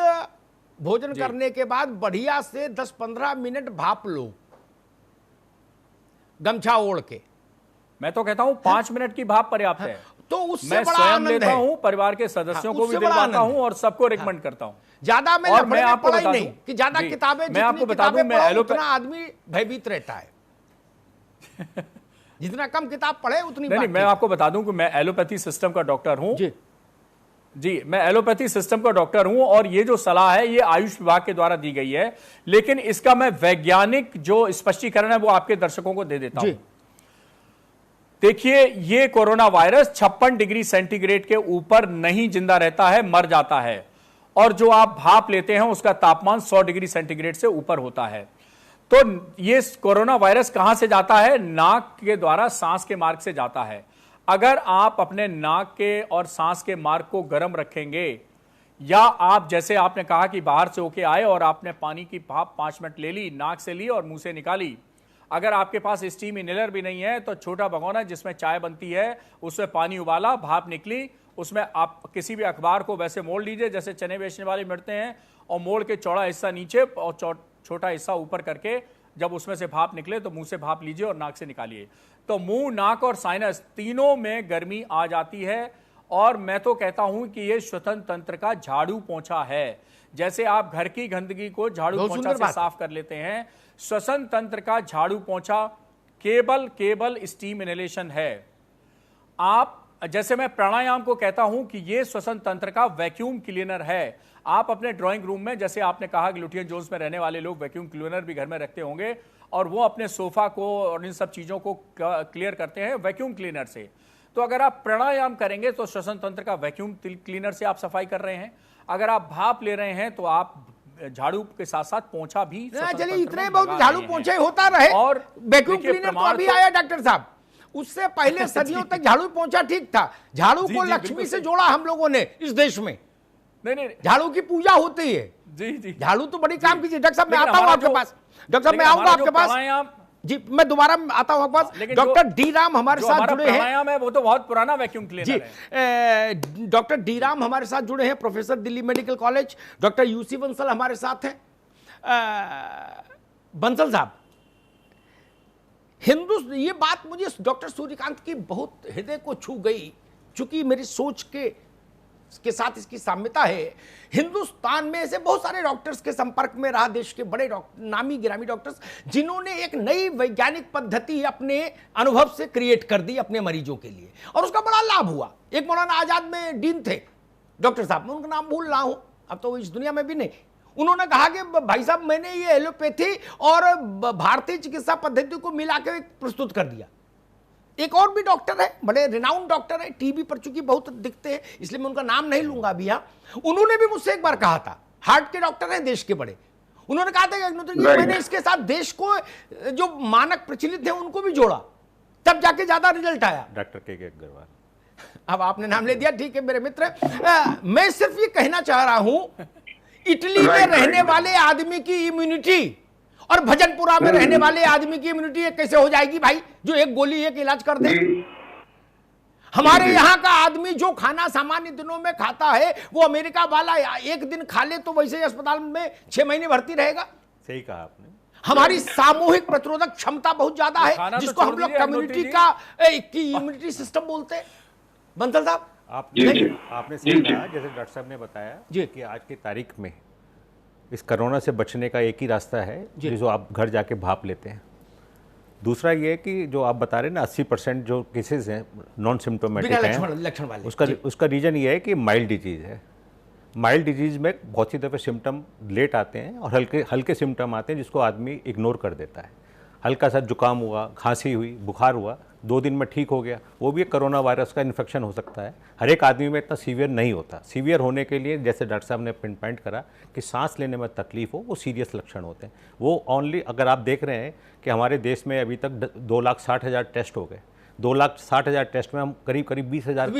भोजन करने के बाद बढ़िया से 10-15 मिनट भाप लो गमछा ओढ़ के। मैं तो कहता हूं 5 मिनट की भाप पर्याप्त है। तो उससे मैं बड़ा स्वयं आनंद लेता है। हूं, परिवार के सदस्यों को भी दिलवाता हूं और सबको रिकमेंड करता हूं। ज्यादा मैं और मैं आपको पढ़ा ही बता नहीं दूं कि ज्यादा जी, किताबें, मैं आपको बता दूं, मैं उतना आदमी भयभीत रहता है। जितना कम किताब पढ़े उतनी नहीं, मैं आपको बता दूं कि मैं एलोपैथी सिस्टम का डॉक्टर हूं जी, मैं एलोपैथी सिस्टम का डॉक्टर हूं और ये जो सलाह है ये आयुष विभाग के द्वारा दी गई है, लेकिन इसका मैं वैज्ञानिक जो स्पष्टीकरण है वो आपके दर्शकों को दे देता हूं। देखिए, ये कोरोना वायरस 56 डिग्री सेंटीग्रेड के ऊपर नहीं जिंदा रहता है, मर जाता है। और जो आप भाप लेते हैं उसका तापमान 100 डिग्री सेंटीग्रेड से ऊपर होता है। तो ये कोरोना वायरस कहां से जाता है? नाक के द्वारा सांस के मार्ग से जाता है। अगर आप अपने नाक के और सांस के मार्ग को गर्म रखेंगे, या आप जैसे आपने कहा कि बाहर से होके आए और आपने पानी की भाप 5 मिनट ले ली, नाक से ली और मुंह से निकाली, अगर आपके पास स्टीम इनहेलर भी नहीं है तो छोटा भगोना जिसमें चाय बनती है उसमें पानी उबाला, भाप निकली, उसमें आप किसी भी अखबार को वैसे मोड़ लीजिए जैसे चने बेचने वाले मिलते हैं, और मोड़ के चौड़ा हिस्सा नीचे और छोटा हिस्सा ऊपर करके जब उसमें से भाप निकले तो मुंह से भाप लीजिए और नाक से निकालिए। तो मुंह, नाक और साइनस तीनों में गर्मी आ जाती है। और मैं तो कहता हूं कि ये श्वसन तंत्र का झाड़ू पोंछा है। जैसे आप घर की गंदगी को झाड़ू पोंछा से साफ कर लेते हैं, श्वसन तंत्र का झाड़ू पोंछा केवल स्टीम इनहेलेशन है। आप, जैसे मैं प्राणायाम को कहता हूं कि ये श्वसन तंत्र का वैक्यूम क्लीनर है। आप अपने ड्राइंग रूम में, जैसे आपने कहा कि लुटियन जोन्स में रहने वाले लोग वैक्यूम क्लीनर भी घर में रखते होंगे, और वो अपने सोफा को और इन सब चीजों को क्लियर करते हैं वैक्यूम क्लीनर से। तो अगर आप प्राणायाम करेंगे तो श्वसन तंत्र का वैक्यूम क्लीनर से आप सफाई कर रहे हैं। अगर आप भाप ले रहे हैं तो आप झाड़ू के साथ साथ पोंछा भी, चलिए इतने बहुत झाड़ू पोंछा होता रहे, और वैक्यूम क्लीनर तो अभी आया डॉक्टर साहब। उससे पहले सदियों तक झाड़ू पोंछा ठीक था। झाड़ू को लक्ष्मी से जोड़ा हम लोगों ने इस देश में। नहीं, झाड़ू की पूजा होती है। जी, झाड़ू तो बड़ी काम की चीज। डॉक्टर साहब मैं आता हूं आपके पास, डॉक्टर साहब मैं आऊंगा आपके पास जी, मैं दोबारा आता हूं आपके पास। डॉक्टर डी राम हमारे साथ जुड़े हैं। प्राणायाम है वो तो बहुत पुराना वैक्यूम क्लीनर है। डॉक्टर डी राम हमारे साथ जुड़े हैं, professor Delhi medical college. Doctor UC Bansal हमारे साथ हैं। बंसल साहब, ये बात मुझे डॉक्टर सूर्यकांत की बहुत हृदय को छू गई, चूंकि मेरी सोच के के साथ इसकी साम्यता है। हिंदुस्तान में ऐसे बहुत सारे डॉक्टर्स के संपर्क में रहा, देश के बड़े नामी गिरामी डॉक्टर्स, जिन्होंने एक नई वैज्ञानिक पद्धति अपने अनुभव से क्रिएट कर दी अपने मरीजों के लिए, और उसका बड़ा लाभ हुआ। एक मौलाना आजाद में डीन थे डॉक्टर साहब, मैं उनका नाम भूल रहा हूं, अब तो इस दुनिया में भी नहीं। उन्होंने कहा कि भाई साहब मैंने ये एलोपैथी और भारतीय चिकित्सा पद्धति को मिला के प्रस्तुत कर दिया। एक और भी डॉक्टर है, बड़े रिनाउंड डॉक्टर है, टीबी पर चूंकि बहुत दिखते हैं इसलिए मैं उनका नाम नहीं लूंगा अभी यहाँ। उन्होंने भी मुझसे एक बार कहा था, हार्ट के डॉक्टर हैं देश के बड़े, उन्होंने कहा था कि मैंने इसके साथ देश को जो मानक प्रचलित है उनको भी जोड़ा, तब जाके ज्यादा रिजल्ट आया। डॉक्टर के अग्रवाल, अब आपने नाम ले दिया, ठीक है मेरे मित्र। मैं सिर्फ ये कहना चाह रहा हूं, इटली में रहने वाले आदमी की इम्यूनिटी और भजनपुरा में रहने वाले आदमी की इम्यूनिटी कैसे हो जाएगी भाई, जो एक गोली एक इलाज कर दे। हमारे यहाँ का आदमी जो खाना सामान्य दिनों में खाता है वो अमेरिका वाला एक दिन खा ले तो वैसे ही अस्पताल में 6 महीने भर्ती रहेगा। सही कहा आपने। हमारी सामूहिक प्रतिरोधक क्षमता बहुत ज्यादा है, खाना तो जिसको हम छोड़ लोग दीजिए, कम्युनिटी की इम्यूनिटी सिस्टम बोलते हैं। बंसल साहब, आपने सही कहा, जैसे डॉक्टर साहब ने बताया जी। कि आज की तारीख में इस कोरोना से बचने का एक ही रास्ता है जो आप घर जाके भाप लेते हैं। दूसरा ये है कि जो आप बता रहे हैं ना 80% जो केसेस हैं नॉन सिम्टोमेटिक हैं, लक्षण वाले, उसका रीजन ये है कि माइल्ड डिजीज़ है। माइल्ड डिजीज़ में बहुत सी दफ़े सिम्टम लेट आते हैं और हल्के सिम्टम आते हैं जिसको आदमी इग्नोर कर देता है। हल्का सा जुकाम हुआ, खांसी हुई, बुखार हुआ, 2 दिन में ठीक हो गया, वो भी एक कोरोना वायरस का इन्फेक्शन हो सकता है। हर एक आदमी में इतना सीवियर नहीं होता। सीवियर होने के लिए जैसे डॉक्टर साहब ने पिन पॉइंट करा कि सांस लेने में तकलीफ हो, वो सीरियस लक्षण होते हैं। वो ओनली, अगर आप देख रहे हैं कि हमारे देश में अभी तक 2,60,000 टेस्ट हो गए, 2,60,000 टेस्ट में हम करीब 20,000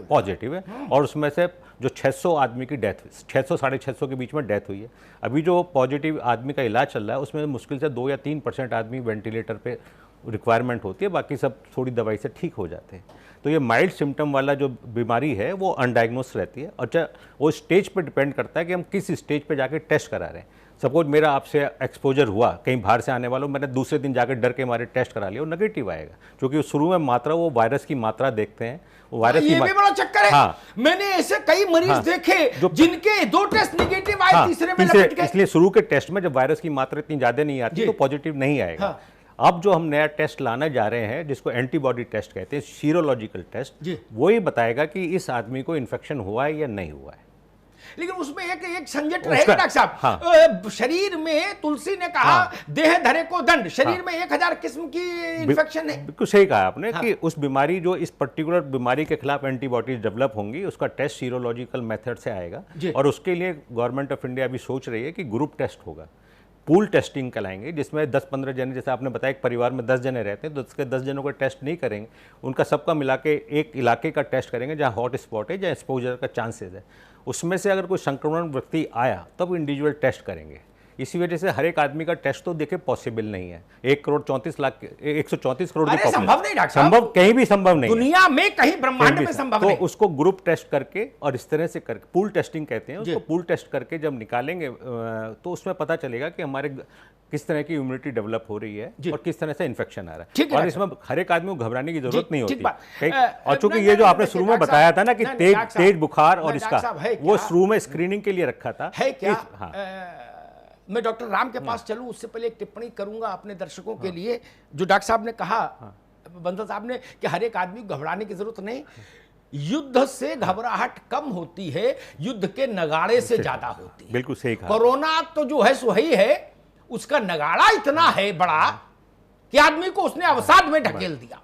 पॉजिटिव है, और उसमें से जो 600 आदमी की डेथ, 600 साढ़े 600 के बीच में डेथ हुई है। अभी जो पॉजिटिव आदमी का इलाज चल रहा है उसमें मुश्किल से 2 या 3% आदमी वेंटिलेटर पे रिक्वायरमेंट होती है, बाकी सब थोड़ी दवाई से ठीक हो जाते हैं। तो ये माइल्ड सिम्टम वाला जो बीमारी है वो अनडायग्नोस रहती है, और वो स्टेज पे डिपेंड करता है कि हम किस स्टेज पे जाके टेस्ट करा रहे हैं। सपोज मेरा आपसे एक्सपोजर हुआ कहीं बाहर से आने वालों, मैंने दूसरे दिन जाकर डर के मारे टेस्ट करा लिया, वो नेगेटिव आएगा, क्योंकि शुरू में मात्रा वो वायरस की मात्रा देखते हैं, वो वायरस ये भी बड़ा चक्कर है। हाँ, मैंने ऐसे कई मरीज देखे जिनके 2 टेस्ट नेगेटिव आए, तीसरे में लपट गए। इसलिए शुरू के टेस्ट में जब वायरस की मात्रा इतनी ज्यादा नहीं आती तो पॉजिटिव नहीं आएगा। अब जो हम नया टेस्ट लाने जा रहे हैं जिसको एंटीबॉडी टेस्ट कहते हैं, सीरोलॉजिकल टेस्ट, वो ही बताएगा कि इस आदमी को इन्फेक्शन हुआ है या नहीं हुआ है। लेकिन उसमें एक संजट रहेगा डॉक्टर साहब। शरीर में तुलसी ने कहा देह धरे को दंड, शरीर में 1000 किस्म की इन्फेक्शन है। बिल्कुल सही कहा आपने कि उस बीमारी, जो इस पर्टिकुलर बीमारी के खिलाफ एंटीबॉडीज डेवलप होंगी, उसका टेस्ट सीरोलॉजिकल मेथड से आएगा, और उसके लिए गवर्नमेंट ऑफ इंडिया अभी सोच रही है कि ग्रुप टेस्ट होगा, पूल टेस्टिंग कराएंगे, जिसमें 10-15 जने, जैसे आपने बताया एक परिवार में 10 जने रहते हैं तो उसके 10 जनों का टेस्ट नहीं करेंगे, उनका सबका मिला के एक इलाके का टेस्ट करेंगे जहाँ हॉट स्पॉट है, जहाँ एक्सपोजर का चांसेस है। उसमें से अगर कोई संक्रमण व्यक्ति आया तब इंडिविजुअल टेस्ट करेंगे। इसी वजह से हर एक आदमी का टेस्ट तो देखे पॉसिबल नहीं है। 1,34 करोड़ की संभव नहीं डॉक्टर साहब, संभव कहीं भी संभव नहीं, दुनिया में कहीं ब्रह्मांड में संभव नहीं। तो उसको ग्रुप टेस्ट करके और इस तरह से करके, पूल टेस्टिंग कहते हैं उसको, पूल टेस्ट करके जब निकालेंगे तो उसमें पता चलेगा कि हमारे किस तरह की इम्यूनिटी डेवलप हो रही है और किस तरह से इन्फेक्शन आ रहा है। और इसमें हर एक आदमी को घबराने की जरूरत नहीं होती। और चूंकि ये जो आपने शुरू में बताया था ना कि तेज बुखार और इसका, वो शुरू में स्क्रीनिंग के लिए रखा था। मैं डॉक्टर राम के पास चलूं उससे पहले एक टिप्पणी करूंगा अपने दर्शकों के लिए। जो डॉक्टर साहब ने कहा, बंसल साहब ने, कि हर एक आदमी को घबराने की जरूरत नहीं, युद्ध से घबराहट कम होती है, युद्ध के नगाड़े से ज्यादा होती है। बिल्कुल सही कहा। कोरोना तो जो है सो ही है, उसका नगाड़ा इतना है बड़ा कि आदमी को उसने अवसाद में ढकेल दिया।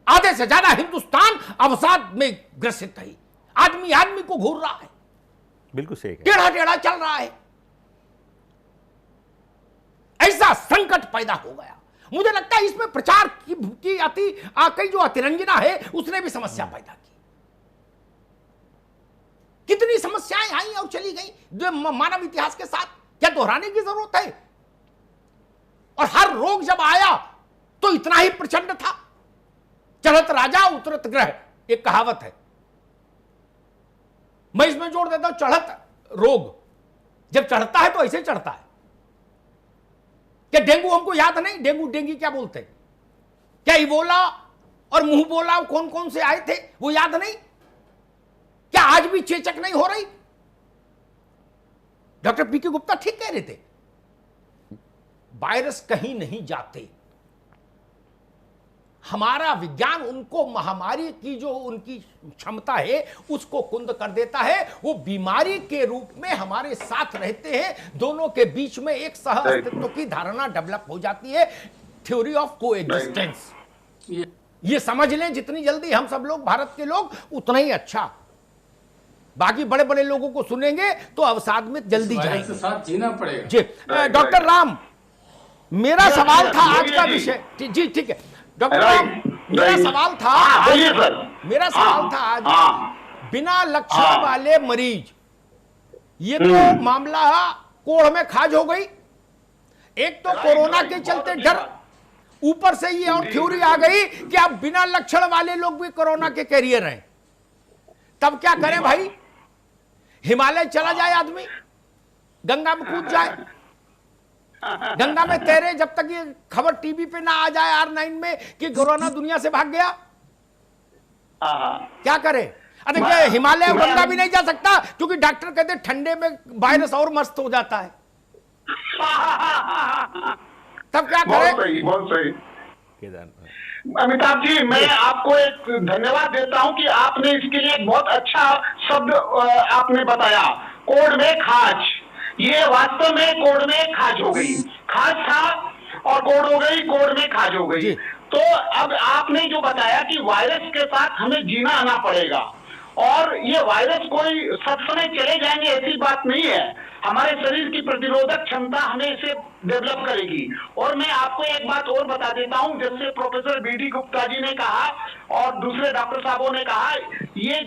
आधे से ज्यादा हिंदुस्तान अवसाद में ग्रसित है, आदमी को घूर रहा है, बिल्कुल सही, टेढ़ा टेढ़ा चल रहा है। ऐसा संकट पैदा हो गया। मुझे लगता है इसमें प्रचार की कई जो अतिरंजना है उसने भी समस्या पैदा की। कितनी समस्याएं आई और चली गई जो मानव इतिहास के साथ, क्या दोहराने की जरूरत है? और हर रोग जब आया तो इतना ही प्रचंड था। चढ़त राजा उतरत ग्रह, एक कहावत है, मैं इसमें जोड़ देता हूं चढ़त रोग। जब चढ़ता है तो ऐसे चढ़ता है। क्या डेंगू हमको याद नहीं? डेंगू क्या बोलते हैं? क्या इबोला और मुंह बोला कौन कौन से आए थे वो याद नहीं? क्या आज भी चेचक नहीं हो रही? डॉक्टर पीके गुप्ता ठीक कह रहे थे, वायरस कहीं नहीं जाते। हमारा विज्ञान उनको महामारी की जो उनकी क्षमता है उसको कुंद कर देता है। वो बीमारी के रूप में हमारे साथ रहते हैं, दोनों के बीच में एक सह अस्तित्व की धारणा डेवलप हो जाती है, थ्योरी ऑफ कोएग्जिस्टेंस। ये समझ लें, जितनी जल्दी हम सब लोग भारत के लोग उतना ही अच्छा। बाकी बड़े बड़े लोगों को सुनेंगे तो अवसाद में जल्दी जाएंगे, साथ जीना पड़ेगा। जी डॉक्टर राम, मेरा सवाल था आज का विषय। जी ठीक है डॉक्टर राम, मेरा सवाल था, मेरा सवाल था आज बिना लक्षण वाले मरीज, ये तो मामला कोढ़ में खाज हो गई। एक तो कोरोना के चलते डर, ऊपर से ये और थ्योरी आ गई कि अब बिना लक्षण वाले लोग भी कोरोना के कैरियर हैं। तब क्या करें भाई? हिमालय चला जाए आदमी, गंगा में कूद जाए, गंगा में तैरे, जब तक ये खबर टीवी पे ना आ जाए R9 में कि कोरोना दुनिया से भाग गया। क्या करे? अरे क्या हिमालय गंगा भी नहीं जा सकता क्योंकि डॉक्टर कहते ठंडे में वायरस और मस्त हो जाता है। तब क्या करे? बहुत सही। केदार अमिताभ जी, मैं आपको एक धन्यवाद देता हूं कि आपने इसके लिए एक बहुत अच्छा शब्द आपने बताया, कोड में खाज। ये वास्तव में कोड में खाज हो गई, खाज था और कोड हो गई, कोड में खाज हो गई। तो अब आपने जो बताया कि वायरस के साथ हमें जीना आना पड़ेगा, और ये वायरस कोई सब समय चले जाएंगे ऐसी बात नहीं है। हमारे शरीर की प्रतिरोधक क्षमता हमें इसे डेवलप करेगी। और मैं आपको एक बात और बता देता हूं, जैसे प्रोफेसर बीडी गुप्ता जी ने कहा और दूसरे डॉक्टर साहबों ने कहा, ये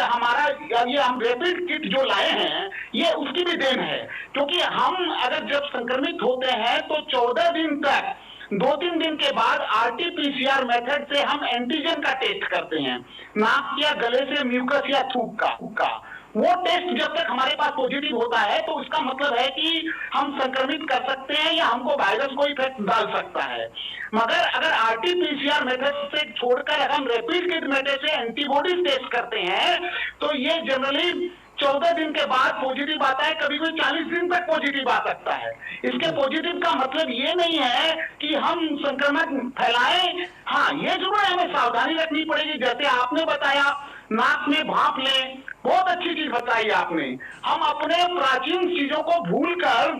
हमारा ये हम रैपिड किट जो लाए हैं, ये उसकी भी देन है। क्योंकि हम अगर जब संक्रमित होते हैं तो 14 दिन तक, 2-3 दिन के बाद RT-PCR मेथड से हम एंटीजन का टेस्ट करते हैं, नाक या गले से म्यूकस या थूक का। वो टेस्ट जब तक हमारे पास पॉजिटिव होता है तो उसका मतलब है कि हम संक्रमित कर सकते हैं या हमको वायरस को इफेक्ट डाल सकता है। मगर अगर RT-PCR मेथड से छोड़कर अगर हम रैपिड किट मेथड से एंटीबॉडीज टेस्ट करते हैं तो ये जनरली 14 दिन के बाद पॉजिटिव आता है, कभी कोई 40 दिन तक पॉजिटिव आ सकता है। इसके पॉजिटिव का मतलब ये नहीं है कि हम संक्रमण फैलाएं। हाँ, ये जरूर हमें सावधानी रखनी पड़ेगी, जैसे आपने बताया नाक में भाप लें, बहुत अच्छी चीज बताई आपने। हम अपने प्राचीन चीजों को भूलकर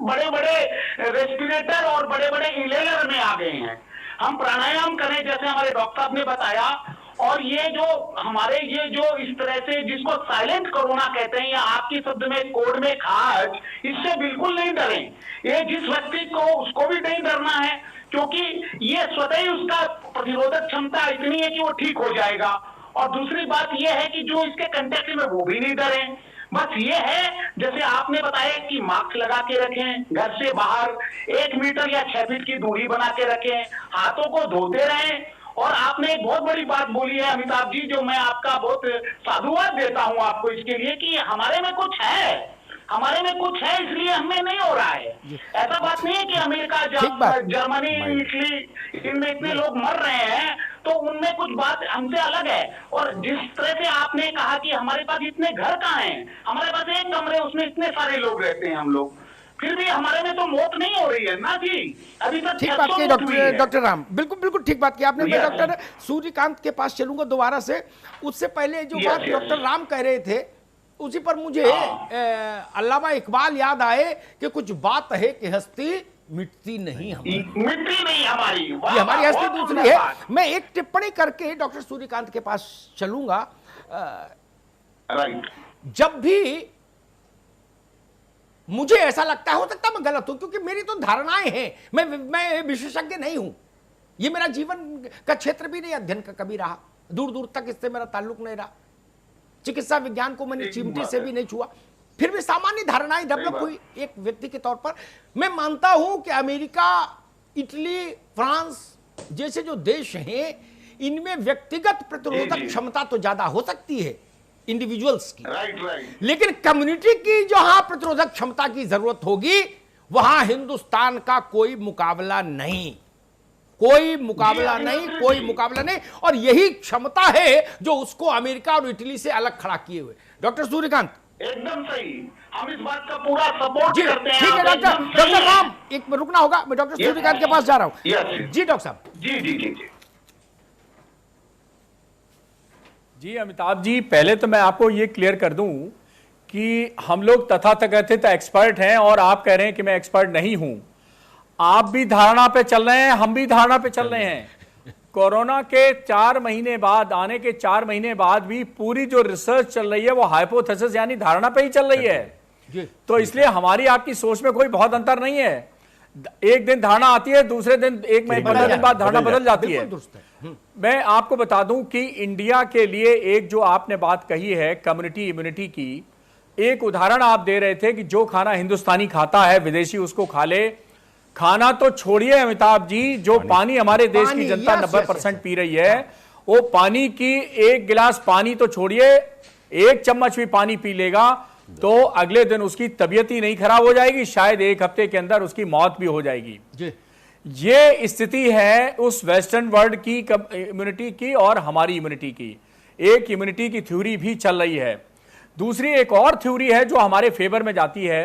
बड़े बड़े रेस्पिरेटर और बड़े बड़े इनहेलर में आ गए हैं। हम प्राणायाम करें, जैसे हमारे डॉक्टर साहब ने बताया। और ये जो हमारे ये जो इस तरह से जिसको साइलेंट कोरोना कहते हैं या आपकी शब्द में कोड में खाज, इससे बिल्कुल नहीं डरें। ये जिस व्यक्ति को उसको भी नहीं डरना है, क्योंकि ये स्वतः ही उसका प्रतिरोधक क्षमता इतनी है कि वो ठीक हो जाएगा। और दूसरी बात ये है कि जो इसके कंटेक्ट में वो भी नहीं डरें। बस ये है, जैसे आपने बताया कि मास्क लगा के रखें, घर से बाहर 1 मीटर या 6 फीट की दूरी बना के रखें, हाथों को धोते रहें। और आपने एक बहुत बड़ी बात बोली है अमिताभ जी, जो मैं आपका बहुत साधुवाद देता हूं आपको इसके लिए, कि हमारे में कुछ है, हमारे में कुछ है इसलिए हमें नहीं हो रहा है। ऐसा बात नहीं है कि अमेरिका, जर्मनी, इटली, इनमें इतने लोग मर रहे हैं तो उनमें कुछ बात हमसे अलग है। और जिस तरह से आपने कहा कि हमारे पास इतने घर कहाँ हैं, हमारे पास एक कमरे, उसमें इतने सारे लोग रहते हैं हम लोग, फिर भी हमारे में तो मौत नहीं हो रही है ना जी। अभी तक ठीक बात की डॉक्टर राम, बिल्कुल बिल्कुल ठीक बात की आपने। मैं डॉक्टर सूर्यकांत के पास चलूंगा दोबारा से। उससे पहले जो बात डॉक्टर राम कह रहे थे उसी पर मुझे अल्लामा इकबाल याद आए कि कुछ बात है कि हस्ती मिटती नहीं हमारी, ये हमारी हस्ती दूसरी है। मैं एक टिप्पणी करके डॉक्टर सूर्यकांत के पास चलूंगा। जब भी मुझे ऐसा लगता है, हो सकता मैं गलत हूं क्योंकि मेरी तो धारणाएं हैं, मैं विशेषज्ञ नहीं हूं, ये मेरा जीवन का क्षेत्र भी नहीं अध्ययन का कभी रहा, दूर दूर तक इससे मेरा ताल्लुक नहीं रहा, चिकित्सा विज्ञान को मैंने चिमटी से भी नहीं छुआ, फिर भी सामान्य धारणाएं डेवलप हुई एक व्यक्ति के तौर पर। मैं मानता हूं कि अमेरिका, इटली, फ्रांस जैसे जो देश हैं इनमें व्यक्तिगत प्रतिरोधक क्षमता तो ज्यादा हो सकती है इंडिविजुअल्स की, लेकिन कम्युनिटी की जहां प्रतिरोधक क्षमता की जरूरत होगी वहां हिंदुस्तान का कोई मुकाबला नहीं, कोई मुकाबला नहीं, कोई मुकाबला नहीं। और यही क्षमता है जो उसको अमेरिका और इटली से अलग खड़ा किए हुए। डॉक्टर सूर्यकांत, एकदम सही, हम इस बात का पूरा सपोर्ट जी करते हैं। ठीक है डॉक्टर, डॉक्टर राम एक मिनट रुकना होगा, मैं डॉक्टर सूर्यकांत के पास जा रहा हूं। Yes. जी डॉक्टर साहब। जी जी जी जी जी अमिताभ जी, पहले तो मैं आपको ये क्लियर कर दूं कि हम लोग तथाकथित एक्सपर्ट हैं और आप कह रहे हैं कि मैं एक्सपर्ट नहीं हूं। आप भी धारणा पे चल रहे हैं, हम भी धारणा पे चल रहे हैं। कोरोना के 4 महीने बाद, आने के 4 महीने बाद भी पूरी जो रिसर्च चल रही है वो हाइपोथेसिस यानी धारणा पे ही चल रही है। तो इसलिए हमारी आपकी सोच में कोई बहुत अंतर नहीं है। एक दिन धारणा आती है, दूसरे दिन 1 महीने 15 दिन बाद धारणा बदल जाती है। मैं आपको बता दूं कि इंडिया के लिए एक जो आपने बात कही है कम्युनिटी इम्यूनिटी की, एक उदाहरण आप दे रहे थे कि जो खाना हिंदुस्तानी खाता है विदेशी उसको खा ले। खाना तो छोड़िए अमिताभ जी, जो पानी हमारे देश की जनता 90% पी रही है, वो पानी की 1 गिलास पानी तो छोड़िए, 1 चम्मच भी पानी पी लेगा तो अगले दिन उसकी तबीयत ही नहीं खराब हो जाएगी, शायद 1 हफ्ते के अंदर उसकी मौत भी हो जाएगी। ये स्थिति है उस वेस्टर्न वर्ल्ड की इम्यूनिटी की और हमारी इम्यूनिटी की। एक इम्यूनिटी की थ्योरी भी चल रही है, दूसरी एक और थ्योरी है जो हमारे फेवर में जाती है।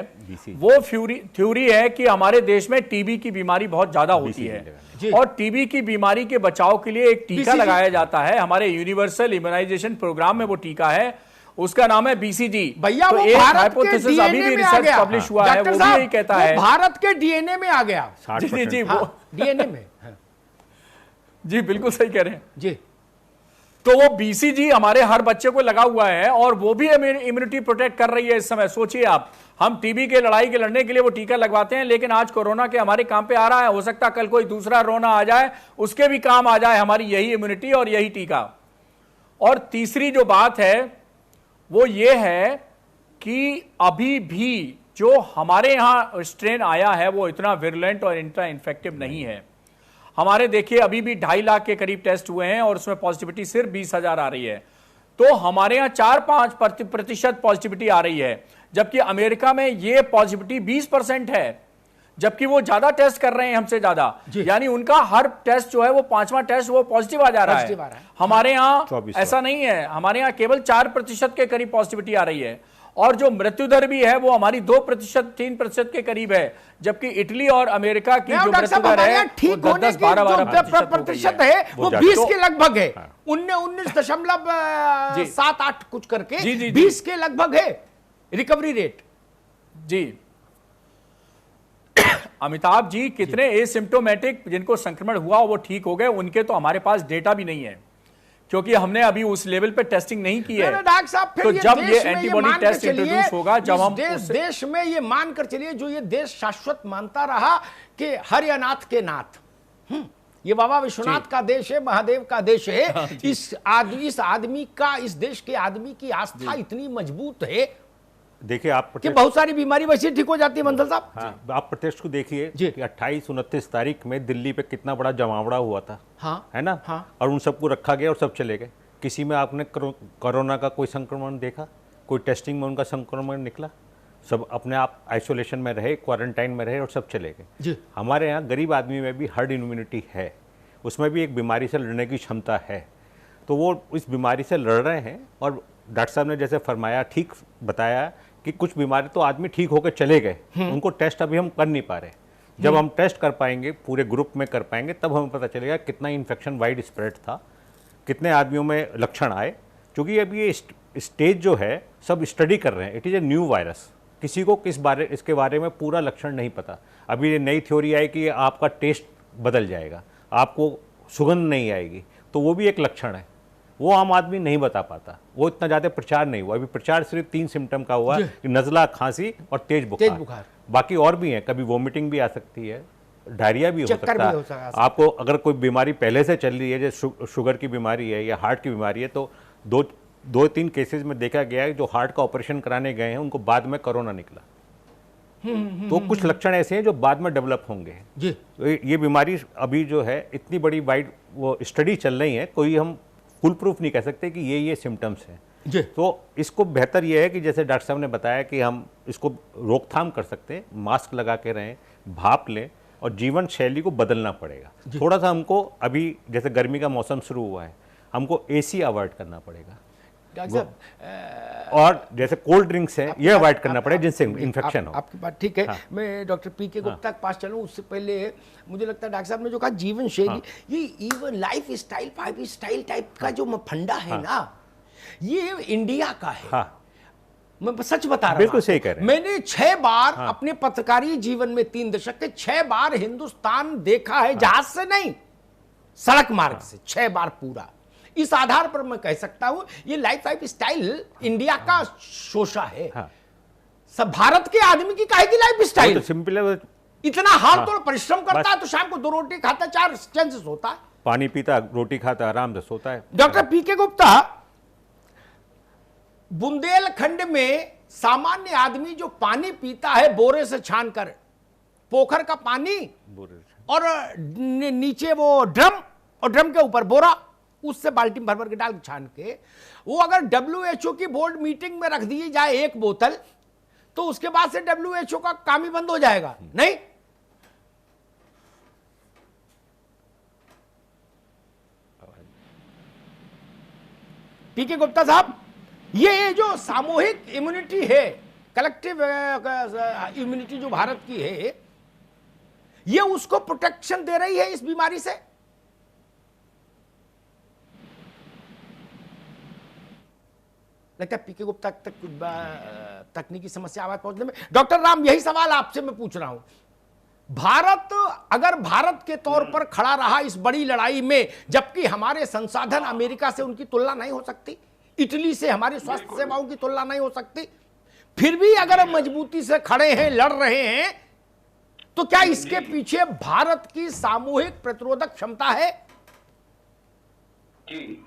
वो थ्योरी है कि हमारे देश में टीबी की बीमारी बहुत ज्यादा होती है और टीबी की बीमारी के बचाव के लिए एक टीका लगाया जाता है। हमारे यूनिवर्सल इम्यूनाइजेशन प्रोग्राम में वो टीका है, उसका नाम है बीसीजी। भैया तो वो एक भारत हाइपोथेसिस के अभी भी रिसर्च पब्लिश हुआ है, वो भी यही कहता है भारत के डीएनए में आ गया। जी जी वो डीएनए में जी बिल्कुल सही कह रहे हैं जी। तो वो बीसीजी हमारे हर बच्चे को लगा हुआ है और वो भी इम्यूनिटी प्रोटेक्ट कर रही है इस समय। सोचिए आप, हम टीबी के लड़ाई के लड़ने के लिए वो टीका लगवाते हैं, लेकिन आज कोरोना के हमारे काम पे आ रहा है। हो सकता है कल कोई दूसरा रोना आ जाए, उसके भी काम आ जाए हमारी यही इम्यूनिटी और यही टीका। और तीसरी जो बात है वो ये है कि अभी भी जो हमारे यहां स्ट्रेन आया है वो इतना विरुलेंट और इतना इन्फेक्टिव नहीं है। हमारे देखिए अभी भी 2.5 लाख के करीब टेस्ट हुए हैं और उसमें पॉजिटिविटी सिर्फ 20,000 आ रही है। तो हमारे यहाँ 4-5% पॉजिटिविटी आ रही है, जबकि अमेरिका में ये पॉजिटिविटी 20% है, जबकि वो ज्यादा टेस्ट कर रहे हैं हमसे ज्यादा। यानी उनका हर टेस्ट जो है वो 5वां टेस्ट वो पॉजिटिव आ जा रहा है। हमारे यहाँ ऐसा नहीं है, हमारे यहाँ केवल 4% के करीब पॉजिटिविटी आ रही है और जो मृत्यु दर भी है वो हमारी 2% 3% के करीब है, जबकि इटली और अमेरिका की जो मृत्यु दर है ठीक होने की जो प्रतिशत है वो 20 के लगभग है। 19.78 कुछ करके 20 के लगभग है रिकवरी रेट। जी अमिताभ जी, कितने एसिम्प्टोमेटिक जिनको संक्रमण हुआ वो ठीक हो गए, उनके तो हमारे पास डेटा भी नहीं है क्योंकि हमने अभी उस लेवल पे टेस्टिंग नहीं की है। डॉक्टर साहब, फिर तो जब ये एंटीबॉडी टेस्ट इंट्रोड्यूस होगा, जब हम देश में ये मानकर चलिए, जो ये देश शाश्वत मानता रहा कि हरियानाथ के नाथ, ये बाबा विश्वनाथ का देश है, महादेव का देश है। इस आदमी का, इस देश के आदमी की आस्था इतनी मजबूत है, देखिए आप कि बहुत सारी बीमारी वैसे ठीक हो जाती है। मंथल साहब, हाँ, आप प्रत्यक्ष को देखिए कि 28-29 तारीख में दिल्ली पे कितना बड़ा जमावड़ा हुआ था। हाँ, है ना। हाँ। और उन सबको रखा गया और सब चले गए। किसी में आपने कोरोना का कोई संक्रमण देखा? कोई टेस्टिंग में उनका संक्रमण निकला? सब अपने आप आइसोलेशन में रहे, क्वारंटाइन में रहे और सब चले गए। हमारे यहाँ गरीब आदमी में भी हर्ड इम्यूनिटी है, उसमें भी एक बीमारी से लड़ने की क्षमता है, तो वो इस बीमारी से लड़ रहे हैं। और डॉक्टर साहब ने जैसे फरमाया, ठीक बताया कि कुछ बीमारी तो आदमी ठीक होकर चले गए, उनको टेस्ट अभी हम कर नहीं पा रहे। जब हम टेस्ट कर पाएंगे, पूरे ग्रुप में कर पाएंगे, तब हमें पता चलेगा कितना इन्फेक्शन वाइड स्प्रेड था, कितने आदमियों में लक्षण आए। क्योंकि अभी ये स्टेज जो है सब स्टडी कर रहे हैं। It is a new virus, किसी को इसके बारे में पूरा लक्षण नहीं पता। अभी ये नई थ्योरी आई कि आपका टेस्ट बदल जाएगा, आपको सुगंध नहीं आएगी, तो वो भी एक लक्षण है, वो आम आदमी नहीं बता पाता। वो इतना ज़्यादा प्रचार नहीं हुआ। अभी प्रचार सिर्फ 3 सिम्टम का हुआ कि नज़ला, खांसी और तेज बुखार। बाकी और भी हैं, कभी वोमिटिंग भी आ सकती है, डायरिया भी हो सकता है। आपको अगर कोई बीमारी पहले से चल रही है, जैसे शुगर की बीमारी है या हार्ट की बीमारी है, तो 2-3 केसेस में देखा गया है जो हार्ट का ऑपरेशन कराने गए हैं उनको बाद में कोरोना निकला। तो कुछ लक्षण ऐसे हैं जो बाद में डेवलप होंगे जी। तो ये बीमारी अभी जो है इतनी बड़ी वाइड वो स्टडी चल रही है, कोई हम फुल प्रूफ नहीं कह सकते कि ये सिम्टम्स हैं जी। तो इसको बेहतर ये है कि जैसे डॉक्टर साहब ने बताया कि हम इसको रोकथाम कर सकते हैं, मास्क लगा के रहें, भाप लें, और जीवन शैली को बदलना पड़ेगा। थोड़ा सा हमको अभी जैसे गर्मी का मौसम शुरू हुआ है, हमको एसी अवॉइड करना पड़ेगा, डॉक्टर साहब और जैसे कोल्ड ड्रिंक्स है ये अवॉइड करना पड़ेगा जिनसे इन्फेक्शन हो। आपकी बात ठीक है। हाँ। मैं डॉक्टर पीके गुप्ता के पास चलूं उससे पहले मुझे लगता है डॉक्टर साहब ने जो कहा जीवन शैली, ये even life style, five style type का जो फंडा है ना, ये इंडिया का है। हाँ, मैं सच बता रहा हूं, बिल्कुल सही कह रहे हैं। मैंने 6 बार अपने पत्रकारी जीवन में 3 दशक के 6 बार हिंदुस्तान देखा है, जहाज से नहीं, सड़क मार्ग से 6 बार पूरा। इस आधार पर मैं कह सकता हूं ये लाइफ स्टाइल इंडिया का शोषा है। हाँ। सब भारत के आदमी की काहे की लाइफ स्टाइल, तो सिंपल है, इतना हाथ तोड़ परिश्रम करता है तो शाम को 2 रोटी खाता, 4 चैन से सोता है, पानी पीता, रोटी खाता, आराम से सोता है। डॉक्टर पीके गुप्ता, बुंदेलखंड में सामान्य आदमी जो पानी पीता है बोरे से छानकर, पोखर का पानी और नीचे वो ड्रम और ड्रम के ऊपर बोरा, उससे बाल्टी भर भर के डाल छान के, वो अगर WHO की बोर्ड मीटिंग में रख दी जाए 1 बोतल, तो उसके बाद से WHO का काम ही बंद हो जाएगा। नहीं, पीके गुप्ता साहब, ये जो सामूहिक इम्यूनिटी है, कलेक्टिव इम्यूनिटी जो भारत की है, ये उसको प्रोटेक्शन दे रही है इस बीमारी से। लगता है पीके गुप्ता तक तकनीकी समस्या आवाज पहुंचने में। डॉक्टर राम, यही सवाल आपसे मैं पूछ रहा हूं, भारत अगर भारत के तौर पर खड़ा रहा इस बड़ी लड़ाई में, जबकि हमारे संसाधन अमेरिका से उनकी तुलना नहीं हो सकती, इटली से हमारी स्वास्थ्य सेवाओं की तुलना नहीं हो सकती, फिर भी अगर हम मजबूती से खड़े हैं, लड़ रहे हैं, तो क्या इसके पीछे भारत की सामूहिक प्रतिरोधक क्षमता है? जी,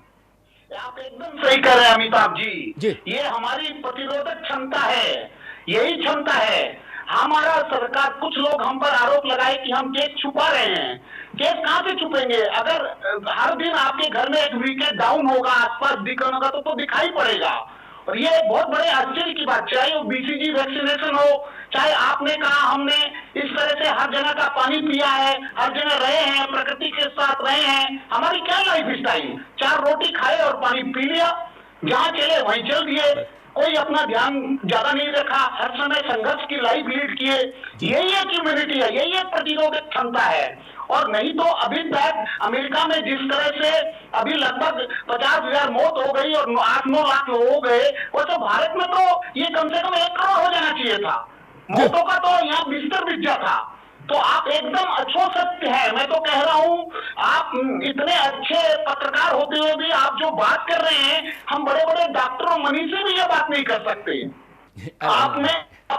आप एकदम सही कह रहे हैं अमिताभ जी। जी। ये हमारी प्रतिरोधक क्षमता है, यही क्षमता है। हमारा सरकार, कुछ लोग हम पर आरोप लगाए कि हम केस छुपा रहे हैं। केस कहां से छुपेंगे? अगर हर दिन आपके घर में एक विकेट डाउन होगा, आसपास दिखन होगा, तो दिखाई पड़ेगा। और ये बहुत बड़े आश्चर्य की बात, चाहे वो BCG वैक्सीनेशन हो, चाहे आपने कहा हमने इस तरह से हर जगह का पानी पिया है, हर जगह रहे हैं, प्रकृति के साथ रहे हैं। हमारी क्या लाइफ स्टाइल, 4 रोटी खाए और पानी पी लिया, जहां चले वहीं चल दिए, कोई अपना ध्यान ज्यादा नहीं रखा, हर समय संघर्ष की लाइफ लीड किए। यही एक इम्यूनिटी है, यही एक प्रतिरोधक क्षमता है। और नहीं तो अभी तक अमेरिका में जिस तरह से अभी लगभग 50,000 मौत हो गई और 8-9 लाख लोग हो गए, वो तो भारत में तो ये कम से कम 1 करोड़ हो जाना चाहिए था। मौतों का तो यहाँ बिस्तर बिछ था। तो आप एकदम अच्छो सत्य है। मैं तो कह रहा हूँ, आप इतने अच्छे पत्रकार होते हुए भी आप जो बात कर रहे हैं, हम बड़े बड़े डॉक्टरों मनी से भी ये बात नहीं कर सकते। आप